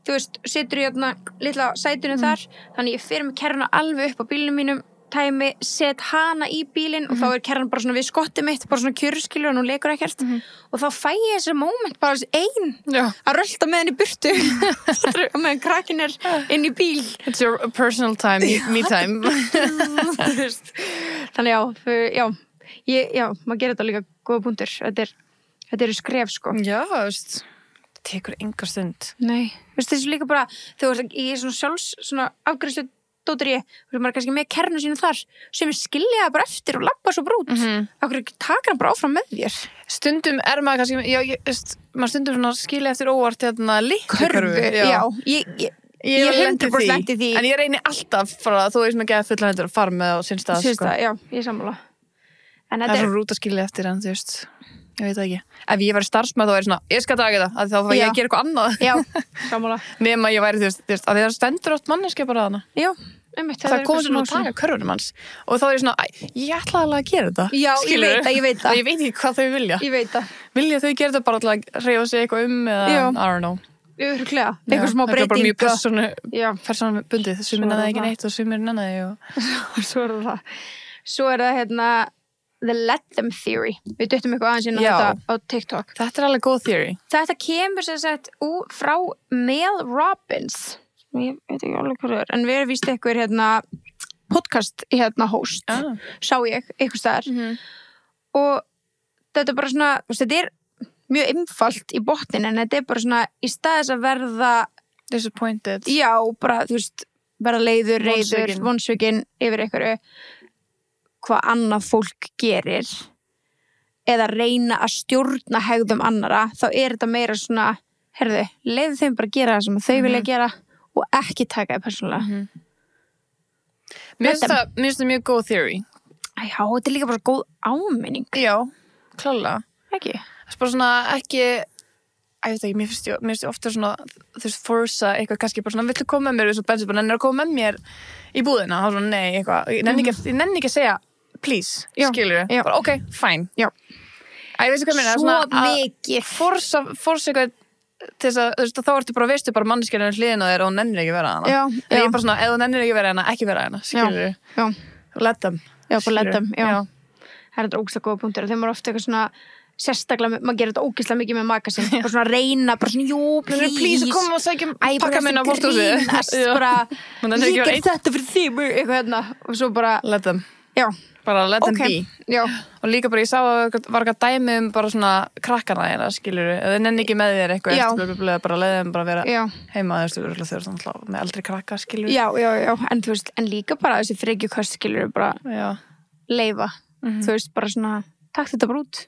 þú veist, situr ég hérna litla sætinu þar, þannig ég fer með kerruna alveg upp á bílnum mínum, tæmi, set hana í bílinn og þá er kerran bara svona við skottið mitt, bara svona kjörskilur og hún lekur ekkert og þá fæ ég þessi moment bara ein að rölda með henni í burtu og meðan krakkin er inn í bíl. It's your personal time, me time. Þannig maður gerir þetta líka góða punktur. Þetta eru skref, sko. Já, veist, það tekur enga stund. Nei, veist þessu líka bara, þegar ég er svona afgreiðslu dóttir maður er kannski með kernu sínu þar sem ég skilja það bara eftir og labba svo brút okkur ekki taka hann bara áfram með þér. Stundum er maður kannski maður stundum svona skilja eftir óvart körfu, ég 100% lendi því en ég reyni alltaf bara þú veist maður geða fulla hendur að fara með á sinn stað sko. Já, ég sammála það er svo rút að skilja eftir en þú veist ég veit það ekki, ef ég væri starfsmaður þá væri svona, ég skal taka það, þá fæ ég að gera eitthvað annað. Já, sammála. Nema ég væri, þú veist, að það stendur oft manneskja bara þarna. Já, einmitt. Það komið svona að taka körfunum hans og þá er ég svona, ég ætla alveg að gera þetta. Já, ég veit það. Og ég veit ekki hvað þau vilja. Ég veit það. Vilja þau gera þetta bara til að hreyfa sig eitthvað eða, I don't know. Örugglega. Eitthvað smá breyting. Það er bara mjög persónubundið, sumir nenna ekki neitt og sumir nenna þig Svo er það The Let Them Theory. Við duttum eitthvað aðeins inn á þetta á TikTok. Þetta er alveg góð theory. Þetta kemur sem sagt frá Mel Robbins. Ég veit ekki alveg hvað það er. En við erum víst eitthvað podcast host. Sá ég eitthvað staðar. Og þetta er bara svona, þetta er mjög einfalt í botnin en þetta er bara svona í staðis að verða disappointed. Já, bara þú veist, verða leiður, reiður, vonsvikinn yfir einhverju. Hvað annað fólk gerir eða reyna að stjórna hegðum annara, þá er þetta meira svona, heyrðu, leiðu þeim bara að gera það sem þau vilja gera og ekki taka það persónulega. Mér finnst það mjög góð theory. Já, þetta er líka bara góð áminning. Já, klálega. Ekki? Það er bara svona ekki, ég veit ekki, mér finnst ofta svona, þú veist, forsa eitthvað kannski bara svona, viltu koma með mér, þessu bensi bara, nennir að koma með mér í búðina, þá svona, nei, eitthvað, ég nenni ekki að segja please, skilur þau, bara ok, fine. Já. Ég veistu hvað mér, svo mikið. Forsa eitthvað til þess að, þú veist, þá ertu bara, veistu bara manneskjörnum hliðin á þér og hún nennir ekki vera hana. Já. Ég er bara svona, ef þú nennir ekki vera hana, ekki vera hana, skilur. Já. Let them. Já, bara let them, já. Það þetta ógeðslega góða punktur. Þegar maður ofta eitthvað svona, sérstaklega, maður gerir þetta ógeðslega mikið með maka sinn. Bara svona reyna, bara svona, jú, please, koma og sækjum pakka minna á pósthúsið. Bara, ég ger þetta fyrir því, eitthvað hérna. Og svo bara... Let them. Já. Bara let them be. Já. Og líka bara, ég sá að var eitthvað dæmi bara svona krakkana hérna, skilur eða nenni ekki með þér eitthvað eftir bara leiði þeim bara vera heima þau eru með eldri krakka, skilur Já, en þú veist, en líka bara þessi frekjuköst, skilur bara leifa, þú veist, bara svona takk þetta bara út,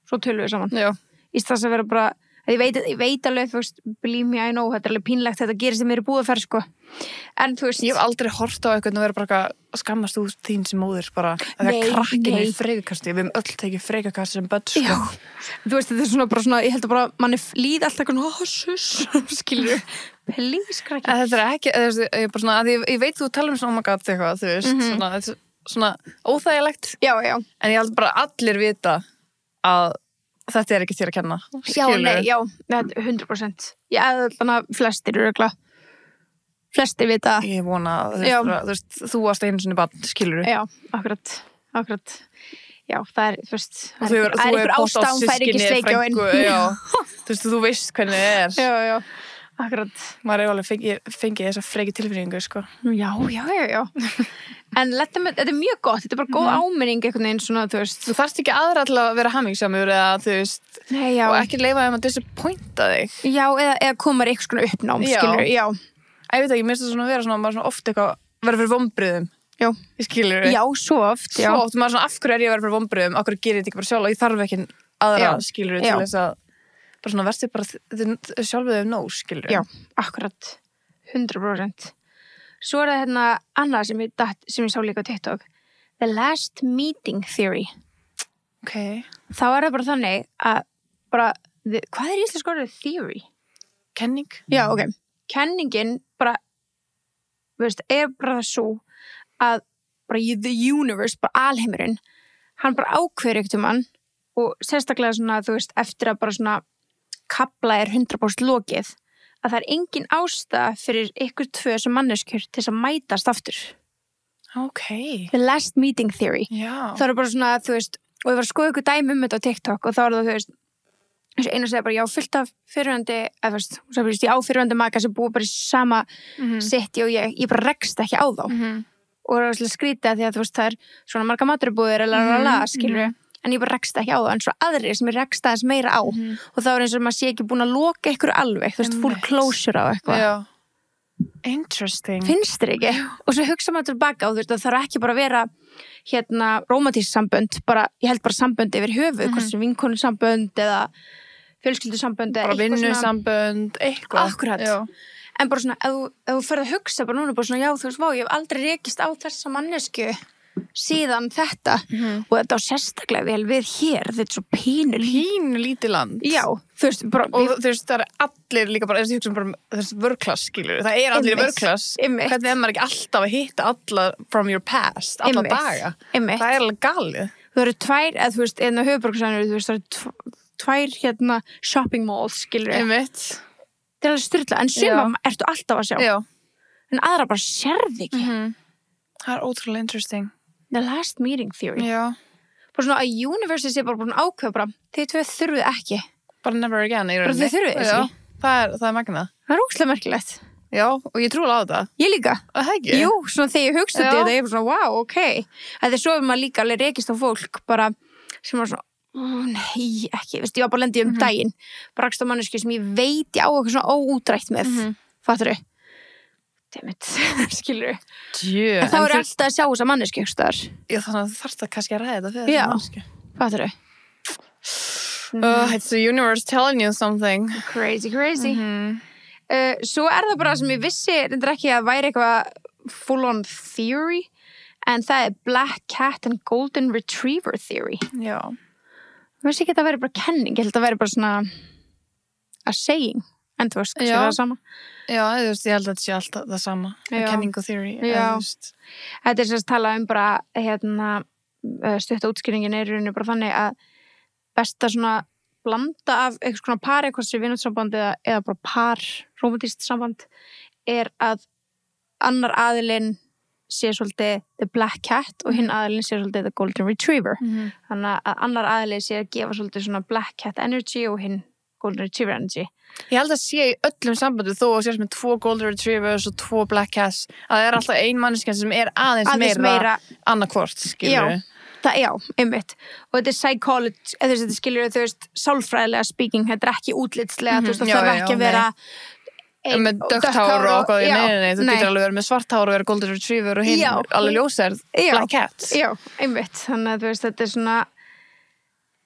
svo tölum við saman í stað að vera bara, ég veit alveg, þú veist, believe me, I know þetta er alveg pínlegt, þetta gerist sem er í búðaferð, sko en þú veist ég hef aldrei hort á eitthvað og vera bara að skammast út þín sem móðir bara að það krakkin í frekjukasti við höfum öll tekið frekjukasti sem börn sko. Þú veist, þetta er svona bara svona ég held að bara manni líð alltaf skilur please krakkin þetta er ekki, ég er bara svona að ég veit þú tala svona oh my god eitthvað, þú veist svona óþægilegt já en ég held bara allir vita að þetta er ekki þér að kenna þetta er 100% þannig að flestir eru flestir vita ég vona þú varst einu sinni barn, skilur já, akkurat já, það er, þú veist það er einhver ástæðan fær ekki sleikja á einn þú veist, þú veist hvernig það er já, akkurat maður er alveg fengið þessa freki tilfinningu, sko já en þetta er mjög gott, þetta er bara góð áminning einhvern veginn svona, þú veist þú þarft ekki aðra til að vera hammingsamur eða, þú veist, og ekki leifa þeim að disappointa þig já, eða koma eitthvað svona uppnám, skilur, já ég veit ekki, mér finnst það svona að vera svona, maður svona oft eitthvað vera fyrir vonbrigðum ég skilur já, svo oft maður svona, af hverju er ég að vera fyrir vonbrigðum af hverju gerir þetta ekki bara sjálf og ég þarf ekki aðra, skilur til þess að bara svona verðst bara sjálfið þau nóg, skilur já, akkurat 100% svo er það hérna annað sem ég sá líka á TikTok the last meeting theory þá er það bara þannig að bara, hvað er íslenska orðið theory? Kenning? Já, kenningin bara veist, er bara það svo að bara the universe, bara alheimurinn hann bara ákveður ekkert hann og sérstaklega svona, þú veist, eftir að bara svona kafla er 100% lokið að það er engin ástæða fyrir ykkur tvö sem manneskjur til þess að mætast aftur the last meeting theory það er bara svona, þú veist og ég var að skoða ykkur dæmi þetta á TikTok og þá er það, þú veist einu segja bara, já, fullt af fyrirvændi eða veist, ég á fyrirvændi maka sem búið bara í sama city og ég bara rekst ekki á þá og það var skrítið því að þú veist, það er svona marga maturubúðir eller skilur en ég bara rekst ekki á það, en svo aðrir sem ég rekst aðeins meira á og þá er eins og maður sé ekki búin að loka ykkur alveg, þú veist, full closure á eitthvað interesting finnst þér ekki? Og svo hugsa maður tilbaka og þú veist, það þarf ekki bara að vera hérna rómantískt sambönd, bara, ég held bara sambönd yfir höfuð, hvort sem vinkonusambönd eða fjölskyldusambönd bara vinnusambönd, eitthvað akkurat, en bara svona ef þú ferð að hugsa bara núna, bara svona, já, þú veist, ég hef aldrei rekist á þessa mannesku síðan þetta og þetta á sérstaklega vel við hér, þetta er svo pínu lítið land já, þú veist, bara og þú veist, það er allir líka bara, þessi hugsa bara þessi vörklass, skilur, það er allir í vörklass hvernig er maður ekki alltaf að hitta alla from your past, alla daga það er alveg galið þú eru tvær, eða þú veist, eða höfuborgarsvæðinu þú veist, það eru tvær hérna shopping malls, skilur það er alveg styrla, en suma ertu alltaf að sjá en aðra bara sérði ekki það er ótrúlega interesting the last meeting theory bara svona að universe sé bara búin ákveða bara, þið tvö þurfið ekki bara never again bara þið þurfið ekki það er magnað það er óslega merkilegt já, og ég trúi alveg á það ég líka jú, svona þegar ég hugsa þetta ég er svona, wow, ok þetta er svo að maður líka alveg rekist á fólk bara sem var svona nei, ekki, veist, ég var bara lendið daginn bara rakst á manneski sem ég veit ég á eitthvað svona óútrætt með fattur þau skilur en þá er alltaf að sjá þess að manneski já, þannig að þú þarfst að kannski að ræða þetta fyrir þess að manneski fattur it's the universe telling you something crazy svo er það bara sem ég vissi þetta er ekki að væri eitthvað full on theory en það er black cat and golden retriever theory já ég vissi ekki að það væri bara kenning ég held að það væri bara svona a saying en þú veist, það er sama já, þú veist, ég held að þetta sé alltaf það sama kenning og theory þetta er sérst talað bara hérna, stutta útskýringin er í rauninni bara þannig að besta svona blanda af eitthvað svona par, eitthvað sem vinnutsamband eða bara par, romantist samband að annar aðilinn sé svolítið the black cat og hinn aðilinn sé svolítið the golden retriever. Þannig að annar aðilinn sé að gefa svolítið svona black cat energy og hinn golden retriever energy. Ég held að sé í öllum sambandi þó að sést með 2 golden retrievers og 2 black cats að það alltaf ein manneskja sem aðeins meira annarkvort, skilur. Já, einmitt. Og þetta psychology, þetta skilur sálfræðilega speaking, þetta ekki útlitslega, það þarf ekki að vera með dökkt hár og okkur þú getur alveg verið með svart hár og verið golden retriever og hinn alveg ljósærð black cat. Já, einmitt. Þannig að þetta svona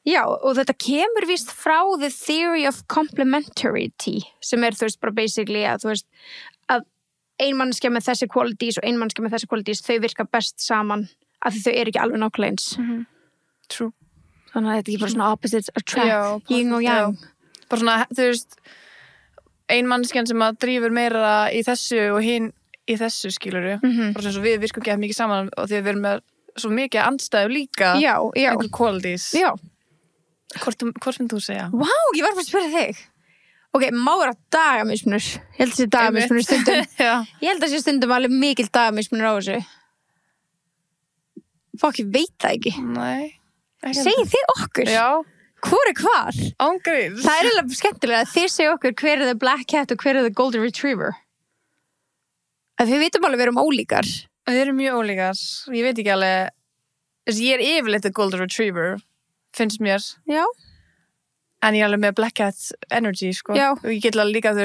og þetta kemur víst frá the theory of complementarity sem bara basically að ein manneskja með þessi qualities og ein manneskja með þessi qualities, þau virka best saman af því þau ekki alveg nákvæmlega eins. True. Þannig að þetta ekki bara svona opposites attract, yin og yang. Bara svona, ein manneskjan sem að drífur meira í þessu og hinn í þessu, skilur bara sem svo við virkum ekki mikið saman og því að við erum með svo mikið andstæðu líka einhver qualities. Hvort finnst þú segja? Vá, ég var bara að spyrja þig. Ok, má vera dagamismunur. Ég held að sé dagamismunur stundum. Ég held að sé stundum alveg mikil dagamismunur á þessu. Fokk, ég veit það ekki. Nei. Segið þið okkur? Já. Hvor hvað? Ángríns. Það alveg skemmtilega að þið segja okkur hver the black cat og hver the golden retriever. Að við vitum alveg við erum ólíkar. Við erum mjög ólíkar. Ég veit ekki alveg. Ég yfirleitt the golden retriever, finnst mér. Já. En ég alveg með black cat energy, sko. Já. Og ég get alveg líka,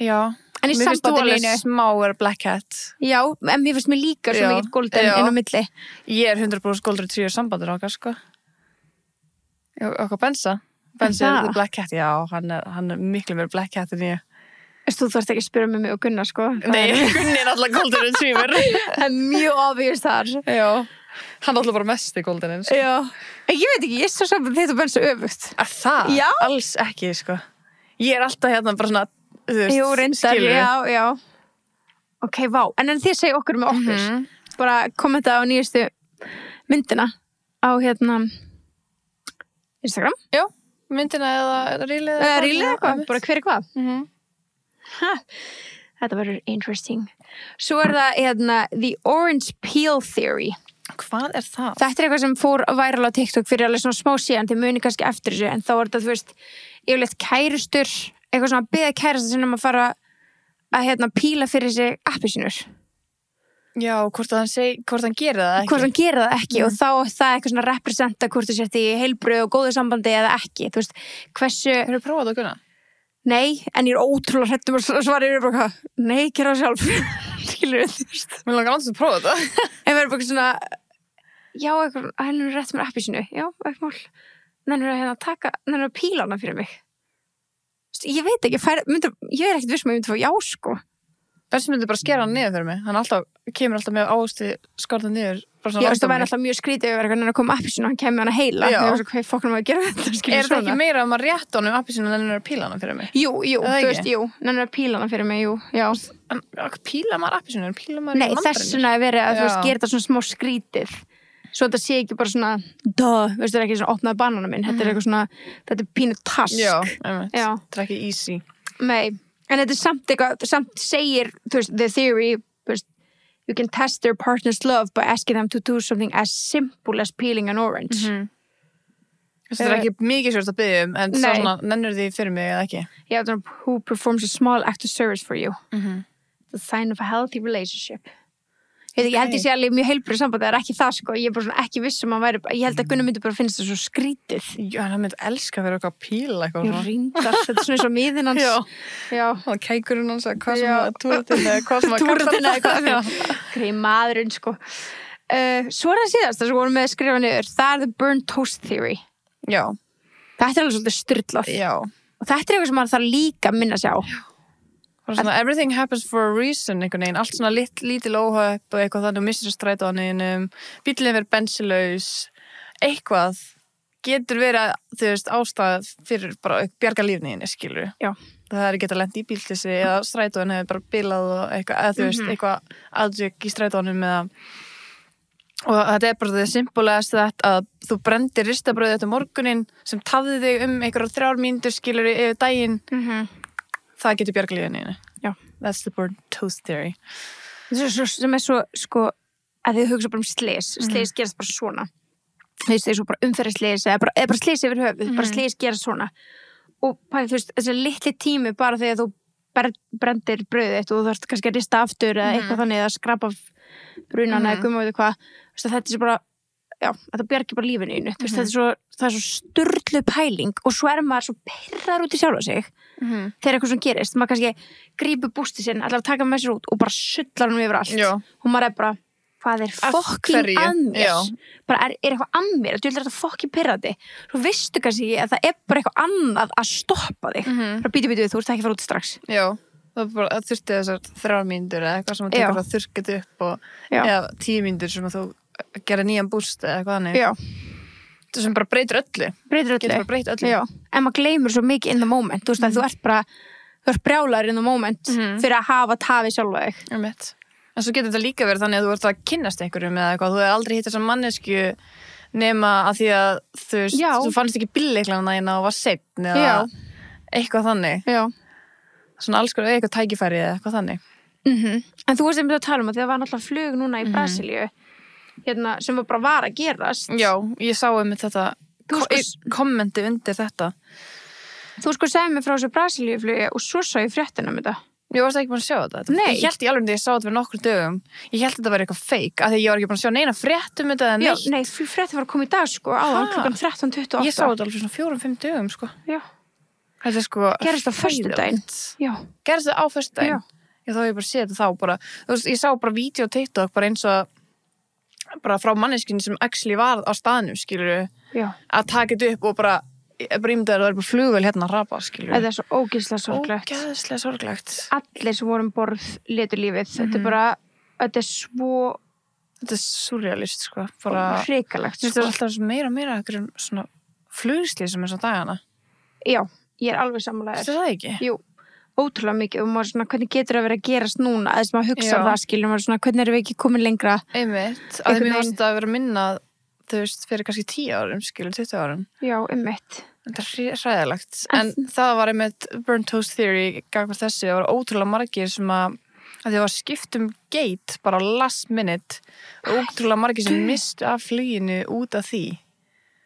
Já. En í mér finnst þú sambandinu alveg smá er black cat. Já, en mér finnst mér líka svo mikið golden inn á milli. Ég 100% golden retriever sambandur okkar, sko. Okkar Bensa er the black cat, já, hann er miklu meira black cat en ég. Þú þarft ekki að spyrja með mig og Gunnar, sko. Nei, Gunni er alltaf golden retriever. Það er mjög obvious þar. Já, hann er alltaf bara mest í goldenin, sko. Já, ég veit ekki, ég svo saman þetta Bensa öfugt. Það? Já. Alls ekki, sko. Ég er alltaf hérna bara svona, jú, reyndar, já. Ok, vá, en þið segja okkur með okkur. Bara kommenta á nýjastu myndina á Instagram. Já, myndina eða rílið eða eitthvað, bara hver hvað. Þetta verður interesting. Svo það the orange peel theory. Hvað er það? Þetta er eitthvað sem fór viral á TikTok fyrir alveg svona smá síðan, þið muni kannski eftir þessu, en þá þetta, yfirleitt kærustur, eitthvað svona að biðja kærasta sinum að fara að píla fyrir sig appelsínur. Já, hvort hann gerir það ekki. Hvort hann gerir það ekki og þá það eitthvað svona representa hvort þú sért í heilbrigðu og góðu sambandi eða ekki. Þú veist, hversu... Hefurðu prófað það að kunna? Nei, en ég er ótrúlega hrættum að svara yfir bara hvað. Nei, gera það sjálf. Skilur þú veist. Mér langar annars að prófa þetta. En verður bara svona, já, eitthvað, henni er rétt með appelsínu. Já, eitthvað mál. Nenni er að píla hana fyrir mig. Ég veit ekki, ég er ekkert viss að ég myndi fá já, sko. Best myndi bara skera hann niður fyrir mig. Hann kemur alltaf með ásti skorða niður. Já, það væri alltaf mjög skrítið yfir hvernig hann kom appelsínu og hann kemur hana heila. Já. Það var svo, hvað fokknum að gera þetta? Er það ekki meira að maður rétt honum appelsínu en hann er að píla hana fyrir mig? Jú, þú veist, hann er að píla hana fyrir mig, jú, já. En píla maður appelsínu? Píla maður Nei, þessuna er verið að, þú veist, gera þetta svona smá skrítið. Svo þetta sé ekki bara svona, veistu, það er ekki svona opnaði banana minn. Þetta er eitthvað svona, þetta er pínu task. Já, þetta er ekki easy. Nei, en þetta er samt segir, þú veist, the theory, þú veist, you can test their partner's love by asking them to do something as simple as peeling an orange. Þetta er ekki mikið sérst að byggja en það svona, nennur því fyrir mig eða ekki? Já, who performs a small act of service for you. The sign of a healthy relationship. Ég held ég sé alveg mjög heilbrigð samband, það er ekki það, sko. Ég er bara svona ekki viss hann væri, ég held að Gunnar myndi bara finnst það svo skrítið. Já, hann myndi elska að vera eitthvað að píla eitthvað. Já, reyndar, þetta er svona eins og miðinn hans. Já. Og kækurinn hans, hvað sem að túratinn eða hvað sem að túratinn eða hvað. Greið maðurinn, sko. Svo það síðast, það sem vorum með að skrifa niður, það the burnt toast theory. Já. Þetta alveg svolítið styrlað. Já. Og þetta eitthvað sem maður þarf líka að minna sig á. Svona, everything happens for a reason einhvern veginn, allt svona lítil óhöpp og eitthvað þannig og missir strætóaninum, bíllinn verið bensilaus, eitthvað getur verið, þú veist, ástæð fyrir bara bjarga lífniðinni, skilur. Já. Það er geta lent í bíltissi eða strætóin hefur bara bilað og eitthvað, eða þú veist, eitthvað aðdrykk í strætónum eða og þetta bara það simpulegast að þú brendir ristabrauðið þetta morgunin sem tafði þig einhverjar 3 mínútur skilur yfir daginn það getur bjargalíðinu that's the burnt toast theory sem svo sko að þið hugsa bara slys gerast bara svona þú veist, svo bara umferðarslys eða bara slys yfir höfuð, bara slys gerast svona og þú veist, þessi litli tími bara þegar þú brendir brauðið og þú þarfst kannski að rista aftur eða eitthvað þannig að skrapa brunana eða gumma eða hvað þetta er svo bara, þetta bjargir bara lífinu einu, þú veist, það er svo sturluð pæling og svo maður svo pirrar út í sjálfa sig þegar eitthvað svona gerist, maður kannski grípur bústið sinn, allar að taka með sér út og bara sullar hann yfir allt og maður er bara, hvað er fokking að mér bara er eitthvað að mér, þú heldur þetta fokking pirrandi svo vistu kannski að það er bara eitthvað annað að stoppa þig bara bítu, þú ert ekki að fara út strax það þurfti þessar 3 mínútur eða eitthvað sem að tekur það þurrkað upp og eða 10 mínútur sem að þú gera nýjan búst eða eitthvað þannig það sem bara breytir öllu en maður gleymur svo mikið in the moment þú veist að þú ert brjálaður in the moment fyrir að hafa tafið sjálfa þig en svo getur þetta líka verið þannig að þú ert að kynnast einhverjum eða eitthvað, þú hefur aldrei hitt þessa mannesku nema að því að þú veist, þú fannst ekki bílleiklana þína og var seinni eða eitthvað þannig svona alls konar eitthvað tækifæri eða eitthvað þannig en þú veist einmitt að tala um að það var náttúrulega flug núna í Brasilíu sem var að gerast ég sá einmitt þetta kommenti undir þetta þú sko segði mig frá þessu Brasilíuflugi og svo sá ég fréttina um þetta ég varst ekki búin að sjá þetta Nei. ég held í alveg þegar ég sá þetta fyrir nokkrum dögum ég held þetta var eitthvað fake af því ég var ekki búin að sjá neina frétt um þetta eða neitt nei, fréttin var að koma í dag sko áðan klukkan 13:28 ég sá þetta alveg svona 4-5 dögum sko þetta er sko gerist á föstudaginn gerist það á föstudaginn þá hef ég bara séð þetta þá bara þú veist, ég sá bara vídeo á TikTok bara eins og bara frá manneskinu sem actually var á staðnum skilur að taka þetta upp og bara ímyndaður að það er bara flugvél hérna að rapa skilur þetta er svo ógeðslega sorglegt allir sem voru borð letur lífið þetta er bara þetta er surrealist sko bara hrikalegt sko. þetta er alltaf meira svona flugslið sem er svo dagana ég er alveg sammála það ekki? Jú, ótrúlega mikið og maður svona hvernig getur það verið að gerast núna þess að maður hugsa það skilur maður svona hvernig erum við ekki komin lengra einmitt, að mér varst að vera að minna þú veist, fyrir kannski 10 árum skilur 20 árum einmitt þetta er hræðilegt en það var einmitt burnt toast theory gagvart þessi, það var ótrúlega margir sem að það var skipt gate bara last minute og ótrúlega margir sem mistu af fluginu út af því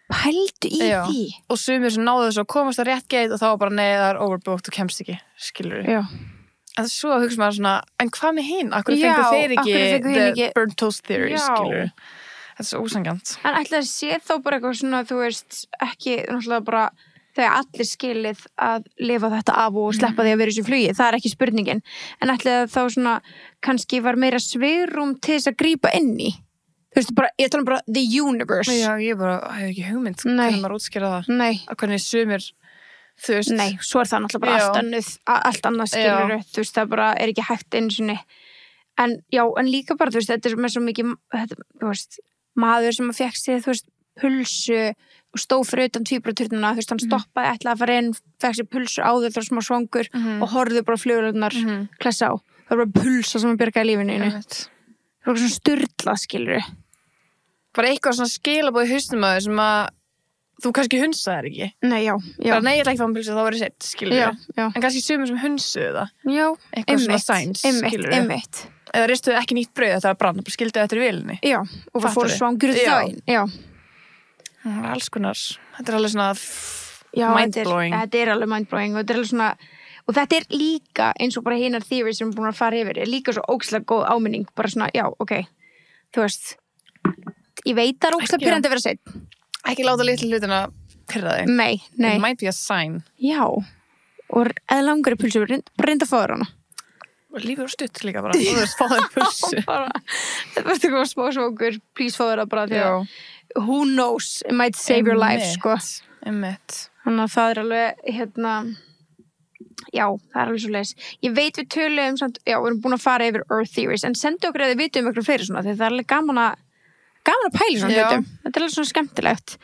pældu í því og sumir sem náðu þess að komast að rétt gate og þá var bara nei, það er overbooked og kemst ekki skilur en svo hugsa maður svona en hvað með hinn, akkur fengur þeir ekki burnt toast theory skilur þetta er svo ósangjant en ætla að sé þá bara eitthvað svona þú veist, ekki náttúrulega bara þegar allir skilið að lifa þetta af og sleppa því að vera í þessu flugi það er ekki spurningin, en ætla þá svona kannski var meira svigrúm til þess að grípa inn í þú veist, bara, ég tala um bara the universe ég bara, hef ekki hugmynd hvernig maður útskýra það að hvernig sumir þú veist nei, svo er það náttúrulega bara allt annað skilur þú veist, það bara er ekki hægt einu sinni en líka bara, þú veist, þetta er með svo mikið þú veist maður sem að fekk sér, þú veist, pulsu og stóð fyrir utan tvíburaturnuna, þú veist, hann stoppaði, ætlaði að fara inn, fekk sér pulsu áður þar smá svangur og horfði bara flugurnar klessa á. Það var bara pulsa sem að bjargaði lífinu einu. Það var svona sturlað, skilur. Bara eitthvað svona skilaboð í hausnum að þér sem að þú kannski hunsaðir ekki. Nei, já. Bara nei, ég ætla ekki að fá pulsu, þá var ég sett, skilur. En kannski sumir sem hunsuðu það. Já, eitthvað svona sæns, skilur. Einmitt. Eða ristuðu ekki nýtt brauð, þetta var brann, bara skilduðu eftir vélinni. Já, og var fór svangur út daginn. Já. Það var alls konar. Þetta er alveg svona mind-blowing. Þetta er alveg mind-blowing og þetta er alveg svona, og þetta er líka eins og bara hinar theories sem við búin að fara yfir, er líka svo ógeðslega góð áminning, bara svona, já, ok, þú veist, ég veit það er ógeðslega pirrandi að vera seinn. Ekki láta litlu hlutina pirra þig. Nei. It might be a sign. Já, og eða langar í pulsu, reynda að fá þér hana. Lífið og stutt líka bara, þú veist, fá þér pulsu. Þetta var eitthvað smá svangur, please fá þér það bara því að who knows, it might save your life, sko. Einmitt. Þannig að það er alveg, já, það er alveg svo leis. Ég veit við töluðum, við erum búin að fara yfir Earth Theories, en sendu okkur að þið vitum ykkur fleiri svona, því það er alveg gaman að pæla svona hlutum. Þetta er alveg svona skemmtilegt.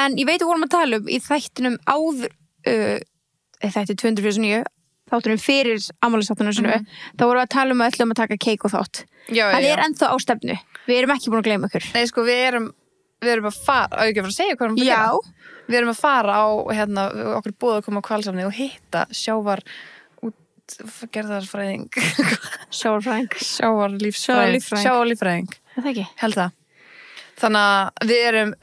En ég veit við vorum að tala um í þættinum áður, þætti 249, þátturinn fyrir afmælisþáttunum sinu, þá vorum við að tala að ætlum að taka keik og þátt. Það ennþá á stefnu. Við erum ekki búin að gleyma ykkur. Nei, sko, við erum að fara, á ekki að fara að segja hvað við erum að gera. Við erum að fara á, okkur búið að koma á Hvalsafni og hitta gerðarfræðing. Sjávarlíffræðing. Það ekki? Held það. Þannig að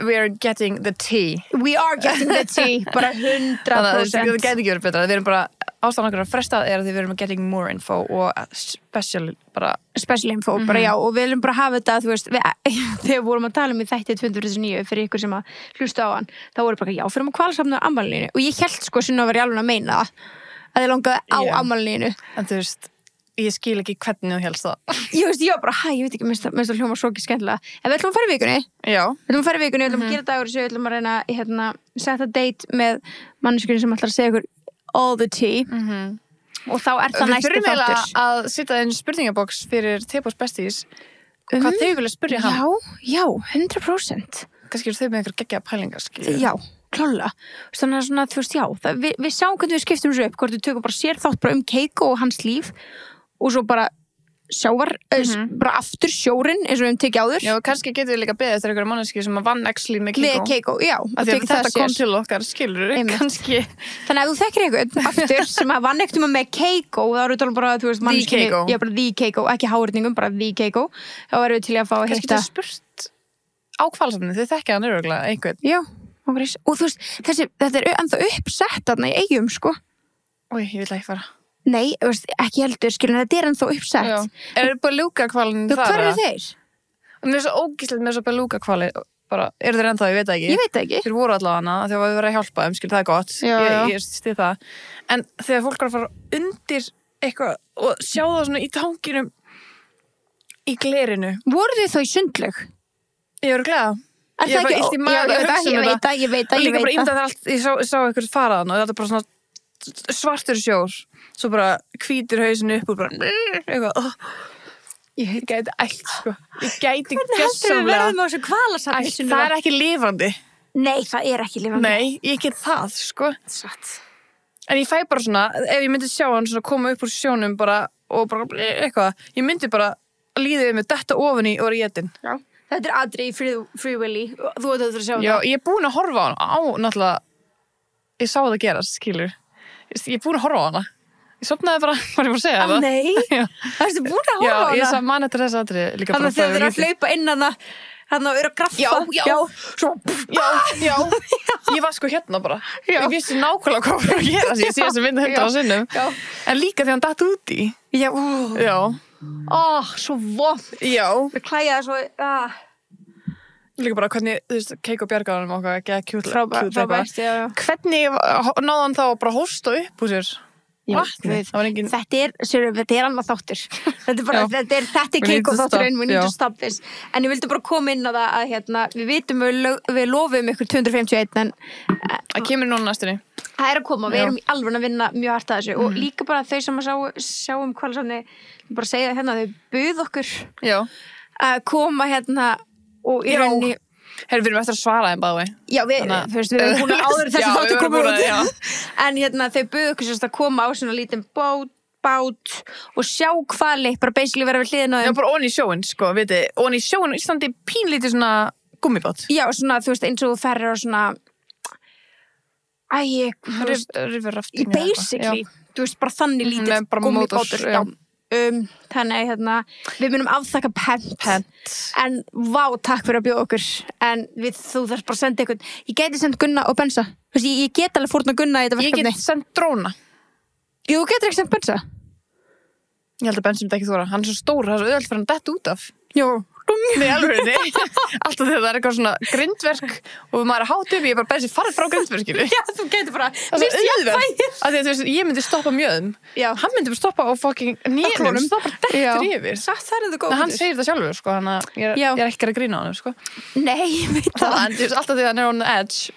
we are getting the tea. We are getting the tea, bara 100%. Þannig að það gæti ekki verið betra. Við erum bara, ástæðan okkur að fresta að því við erum getting more info og special info, bara já, og við viljum bara hafa þetta, þú veist, þegar við vorum að tala í þætti 2009 fyrir ykkur sem að hlusta á hann, þá voru bara, já, fyrir að Hvalsafni á afmælinu, og ég held sko sinna að vera alveg að meina að þið langaði á afmælinu. En þú veist, ég skil ekki hvernig þú helst það. Ég veit bara, ég veit ekki, minnst það hljóma svo ekki skemmtilega. En við ætlum að fara í vikunni. Já. Við ætlum að fara í vikunni, við ætlum að gera dagur þessu, við ætlum að reyna setja date með manneskjunni sem ætlar að segja ykkur all the tea. Og þá það næsti þáttur. Við þurfum að setja inn spurningaboks fyrir Tebos Besties. Hvað þau vilja spyrja hann? Já, 100%. Kannski eru þau með einhver geggjaða pælingar, skilja. Já, klálega. Þannig að svona, þú veist, já, við sáum hvernig við skiptum þessu upp, hvort við tökum bara sér þátt bara Keiko og hans líf og svo bara bara aftur sjórinn eins og við tekið áður. Já, kannski getum við líka beðið eftir einhverja manneski sem vann actually með Keiko. Með Keiko, já. Af því að þetta kom til okkar, skilur kannski. Þannig að þú þekkir einhvern aftur sem vann ekkert með Keiko, þá eru við bara, þú veist, manneskinni. Já, bara the Keiko, ekki háurningum, bara the Keiko. Þá erum við til að fá að hitta. Kannski það spurt á Hvalsafni, þau þekkja hann örugglega einhvern. Já, og þú veist, þetta ennþá uppsett þarna í Eyjum, sko. Ói, ég vil ekki fara. Nei, ekki heldur, skilur, þetta ennþá uppsett. Er það belúgahvalinn þar? Hvar eru þeir? Mér er svo ógíslegt með þessu belúgahvali. Eru þeir ennþá, ég veit það ekki. Ég veit það ekki. Þeir voru allavega hana, þegar við verðum að hjálpa þeim, skilur, það er gott. Ég stið það. En þegar fólk er að fara undir eitthvað og sjá það svona í tanginum í glerinu. Voru þið þá í sundlaug? Ég voru glæða. Ég veit það. Ég sá eitthvað faraðan og þetta er bara svona svartur sjór, svo bara hvítur hausinn upp og bara eitthvað, ég gæti allt, sko. Ég gæti gessamlega. Hvernig heldur við verðum á þessu Hvalasafni? Það er ekki lifandi. Nei, það er ekki lifandi. Nei, ég get það, sko. Satt. En ég fæ bara svona, ef ég myndi sjá hann svona koma upp úr sjónum bara, og bara eitthvað, ég myndi bara líðið með detta ofan í og réttin. Já. Þetta er Adri í Free Willy, þú veit að sjá það. Já, ég er búin að horfa á náttúrulega, ég sá það gerast, skilur. Ég er búin að horfa á hana. Ég sopnaði bara, var ég bara að segja það? Nei, það erstu búin að horfa á hana? Já, ég sá mann eftir þess aðri líka bara. Þannig að þegar þið eru að hlaupa inn hana og eru að graffa. Já. Ég var sko hérna bara. Ég vissi nákvæmlega hvað var að gera því ég sé þessi mynda 100 sinnum. En líka þegar hann datt út í. Já. Svo vond. Já. Við klæjaði svo, Líka bara hvernig, þú veist, Keiko bjargaðanum okkar ekki kjút frábært, já. Hvernig náði hann þá bara hósta upp úr sér? Þetta er annað þáttur. Þetta er Keiko þátturinn, we need to stop this. En ég vildi bara koma inn á það að við vitum, við lofum ykkur 251 en það kemur núna næstunni. Það er að koma, við erum í alveg að vinna mjög hart að þessu og líka bara þau sem að sjáum Hvalasafni, bara segja þau buð okkur að koma og í rauninni við erum eftir að svara þeim bæði. Já, við erum búin að áður þessi þáttu koma út. En þau buðu okkur sérst að koma á svona lítinn bát og sjá hvali, bara basically vera við hliðina á þeim. Já, bara onni í sjóin, sko, viti. Onni í sjóin og Íslandi pínlítið svona gummibát. Já, svona, þú veist, eins og þú ferður á svona riverrafting. Basically, þú veist, bara þannig lítið gummibátur. Já. Þannig við munum afþakka Pent en takk fyrir að bjóða okkur en þú þarf bara að senda eitthvað ég geti sendt Gunna og Bensa ég get alveg fórna Gunna í þetta verkefni ég get sendt dróna þú getur ekki sendt Bensa ég held að Bensa myndi ekki þóra, hann er svo stór það er svo öðvöld fyrir hann dett út af nei, alveg, alltaf þegar það er eitthvað svona grindverk og maður er hátt upp ég er bara Bensi farið frá grindverkinu já, þú getur bara ég myndi stoppa mjöðum hann myndi bara stoppa á fucking nýjum það bara dettur yfir hann segir það sjálfur, sko, þannig að ég er ekki að grína á hann, sko nei, ég veit það alltaf þegar hann er on the edge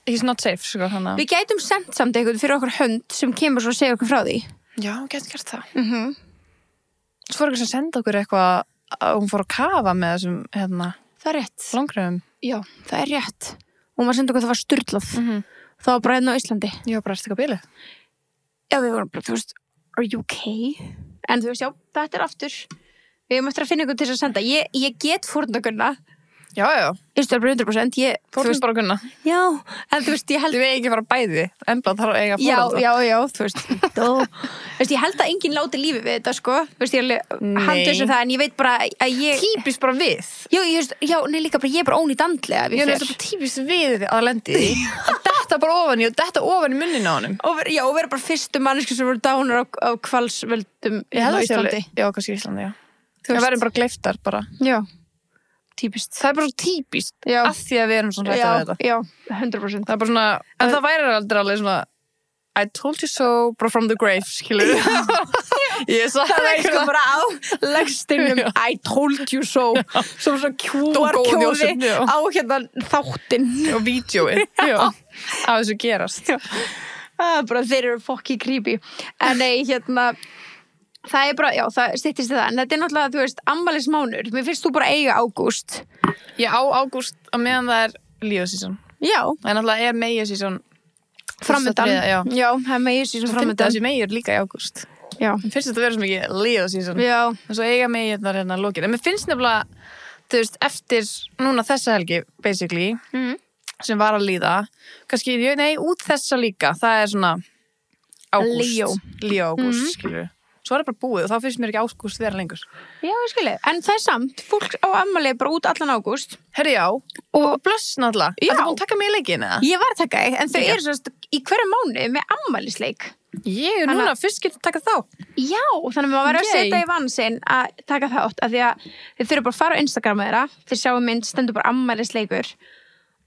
he's not safe, sko við gætum sendt samt eitthvað fyrir okkur hönd sem kemur svo að segja okkur frá því já, við gætum gert það svo fór okkur sem senda okkur eitthvað að hún fór að kafa með þessum það er rétt langröfum já, það er rétt og maður sendi okkur það var sturlað það var bara á Íslandi já, bara eftir eitthvað bíli Já, við vorum bara, þú veist, are you okay? En þú veist, já, þetta aftur. Við höfum eftir að finna ykkur til að senda. Ég get fórnagunna. Já. Ég stöður bara 100%. Fórnum bara gunna. Já, en þú veist, ég held... Þið við ekki fara bæði. Embla þarf að eiga fórandra. Já, þú veist. Þú veist, ég held að enginn láti lífi við þetta, sko. Þú veist, ég haldi þessu það, en ég veit bara að ég... Típist bara við. Líka bara, ég er bara ónýtt andlega. Þetta er bara típist við að lendi því. Detta bara ofan í og detta ofan í munnin á honum. Og vera bara fyrstu mannesku sem voru dánar á hvalsvöldum á Íslandi. Já, kannski Íslandi, já. Það verður bara gleiftar bara. Já. Típist. Það er bara svo típist af því að við erum svona hrættar við þetta. Já, 100%. Það er bara svona, en það væri aldrei alveg svona I told you so, bro from the grave, skilur Ég sagði það eitthvað bara á legstinum I told you so. Svo svona kjúarkjóði á hérna þáttinn. Og vídeóið, já, af þessu gerast. Bara þeir eru fokki creepy. En nei, hérna... Það er bara, já, það styttist það. En þetta er náttúrulega, þú veist, afmælismánuður. Mér finnst þú bara eiga ágúst. Ég á ágúst á meðan það er Leo-season. Já. Það er náttúrulega Megi-season framöndan. Já, það er Megi-season framöndan. Þessi Megi líka í ágúst. Já. Mér finnst þetta að vera svo mikið Leo-season. Já. En svo eiga Megi hérna lokið. En mér finnst nefnilega, þú veist, eftir núna þessa helgi, basically, sem var að líða, kannski, út þessa líka, það er svona ágúst. Leo-ágúst, skilur. Svo er það bara búið og þá finnst mér ekki ágúst vera lengur. Já, ég skilji. En það er samt, fólk á afmæli bara út allan ágúst. Herri, já. Og blöss náttúrulega. Já. Þetta búin að taka mig í leikinn, eða? Ég var að taka þig, en þau eru svona í hverju mánuði með afmælisleik. Ég er núna fyrst getur taka þá. Já, þannig að maður verður að setja í vann sinn að taka þátt, af því að þið þurfum bara að fara á Instagram með þeirra, þið sjáum mynd, stendur bara afmælisleikur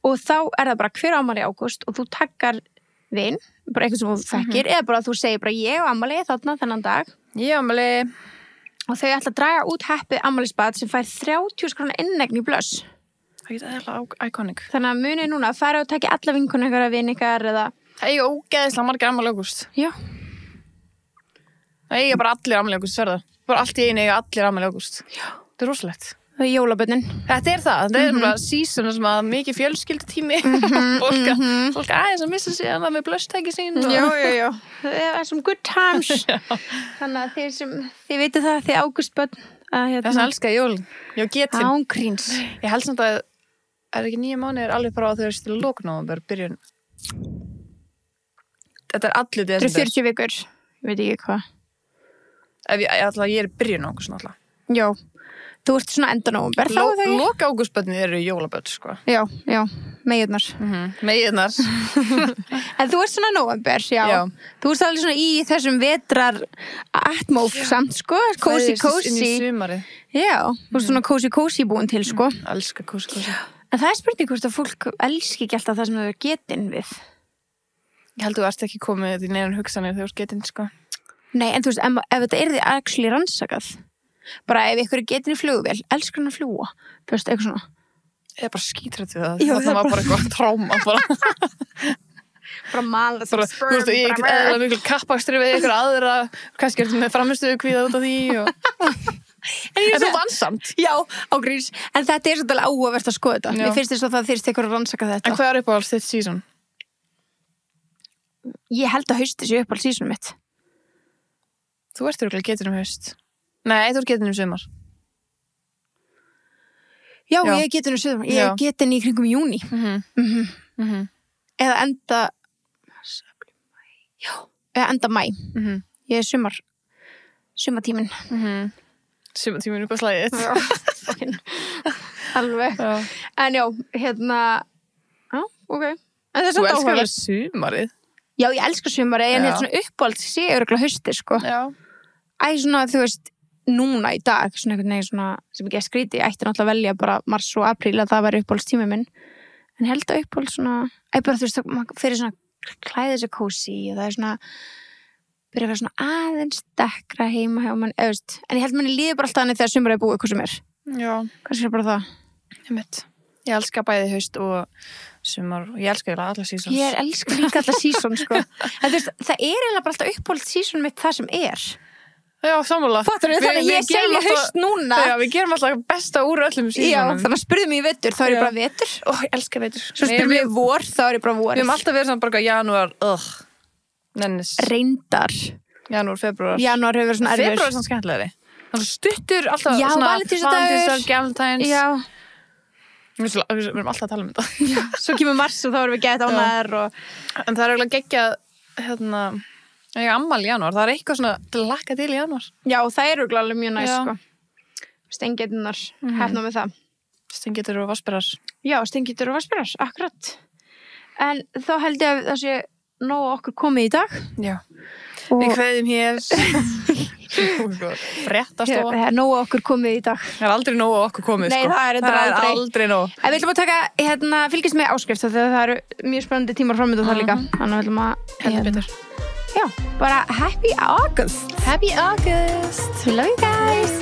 og þá er það bara hver afmæli í ágúst og þú takkar vin, bara eitthvað sem þú þekkir, eða bara þú segir bara ég á afmæli þarna þennan dag. Ég á afmæli. Og þau ætla að draga út heppið afmælisbad sem fær 30 króna innegn í blöss. Það geta eða iconic. Þannig að munið núna að fara og taka alla vinkonu ykkar að vin ykkar eða... Það eiga ógeðislega margir afmæli í ágúst. Já. Það eiga bara allir afmæli í ágúst, sverða. Bara allt í einu eiga allir afmæli í ágúst. Já. Það er rosalegt. Það er jólabönnin. Þetta er það. Þetta er bara season sem að mikið fjölskyldutími. Fólk aðeins að missa sig með blösstæki sín. Já. Það er some good times. Þannig að þið veitir það, þið ágústbönn. Þess að elska jólin. Já, getin. Ángríns. Ég held samt að er ekki 9 mánuðir alveg bara á þau til loknóvember byrjun. Þetta er allir desember. Þetta er 40 vikur. Ég veit ekki hvað. Ég er byrjun ágúst náttúrulega. Já. Þú ert svona enda nóvember. Loka ágústbönni eru jólabönn, sko. Já, meginnar. Meginnar. En þú ert svona nóvember, já. Þú ert alveg svona í þessum vetrar atmóf samt, sko. Cozy. Inn í sumarið. Já, þú ert svona cozy búin til, sko. Elskar cozy. En það er spurning hvort að fólk elski ekki alltaf það sem þau er getin við. Ég held þú ert ekki komið í neinar hugsanir þegar þú ert getin, sko. Nei, en þú veist, ef þetta er því actually rannsakað, bara ef ykkur er getin í flugvél, elskar hann að fljúa, þú veist, eitthvað svona. Eða bara skítrætt við það. Það var bara eitthvað tráma, bara mala sem sperm. Þú veist, ég er eða mikil kappakstri við ykkur aðra, kannski ertu með framistuðu kvíða út af því En þú vansamt. Já, ágríns. En þetta er svolítið áhugavert að skoða þetta. Mér finnst þess að það þyrst ykkur að rannsaka þetta. En hvað er uppáhalds þitt season? Ég held að hausti sé uppáhalds seasonum mitt. Þú ert örugglega getin haust. Nei, þú ert getin sumar. Já, ég er getin sumar. Ég er getin í kringum júní. Eða enda enda mæ. Ég er sumartíminn. Sumartíminn upp á slæðið. Alveg. En já, ok. Þú elskar alveg sumarið. Já, ég elskar sumarið, en þetta svona uppáhalds sé örugglega hausti, sko. Já. Svona, þú veist, núna í dag, svona einhvern veginn svona, sem ekki að skríti, ég ætti náttúrulega að velja bara mars og apríl að það væri uppáhaldstími minn. En held að uppáhalds svona, bara þú veist, maður fyrir svona klæðið sér kósí og það er svona, byrja að vera svona aðeins dekkra heima hjá mann, eðust. En ég held manni líði bara alltaf þannig þegar sumarið er búið, hvað sem er. Já. Kannski er bara það. Ég elska bæði haust og sumar og ég elska alla seasons. Ég elska líka alla seasons, sko. En þú veist, það er eiginlega bara alltaf uppáhalds season mitt það sem er. Já, sammála. Fattur við þannig að ég segi haust núna. Já, við gerum alltaf besta úr öllum seasonum. Já, þannig að spurðu mig í vetur, þá er ég bara vetur. Ég elska vetur. Svo spurðu mig vor, þá er ég bara vor. Við höfum alltaf verið svona bara janúar, Nennis. Reyndar. Janúar, febrúar. Janúar hefur verið svona erfiður. Febrúar er svona skemmtilegri. Það er stuttur alltaf Já, svona Valentínsdagur, Galentines. Já. Við erum alltaf að tala þetta. Já. Svo kemur mars og þá erum við gett ánæðar og... En það er eiginlega geggjað, ég ammali í janúar. Það er eitthvað svona til að lakka til í janúar. Já, það eru alveg mjög næs, Já. sko. Steingeturnar, hefna með það. Steingetur og vassberar. Já, steingetur og vassberar, akkurat. En þá held ég að það sé nóg okkur komið í dag. Já. Og Við kveðjum hér. Fréttastofa. það er nóg okkur komið í dag. Það er aldrei nóg að okkur komið, Nei, sko. það er reyndar aldrei. nóg. En við ætlum að taka, fylgjast með áskrift þegar það eru mjög spennandi tímar framöndan það líka. Þannig að við ætlum að... Heldur betur. Já, bara happy August. Happy August. We love you guys.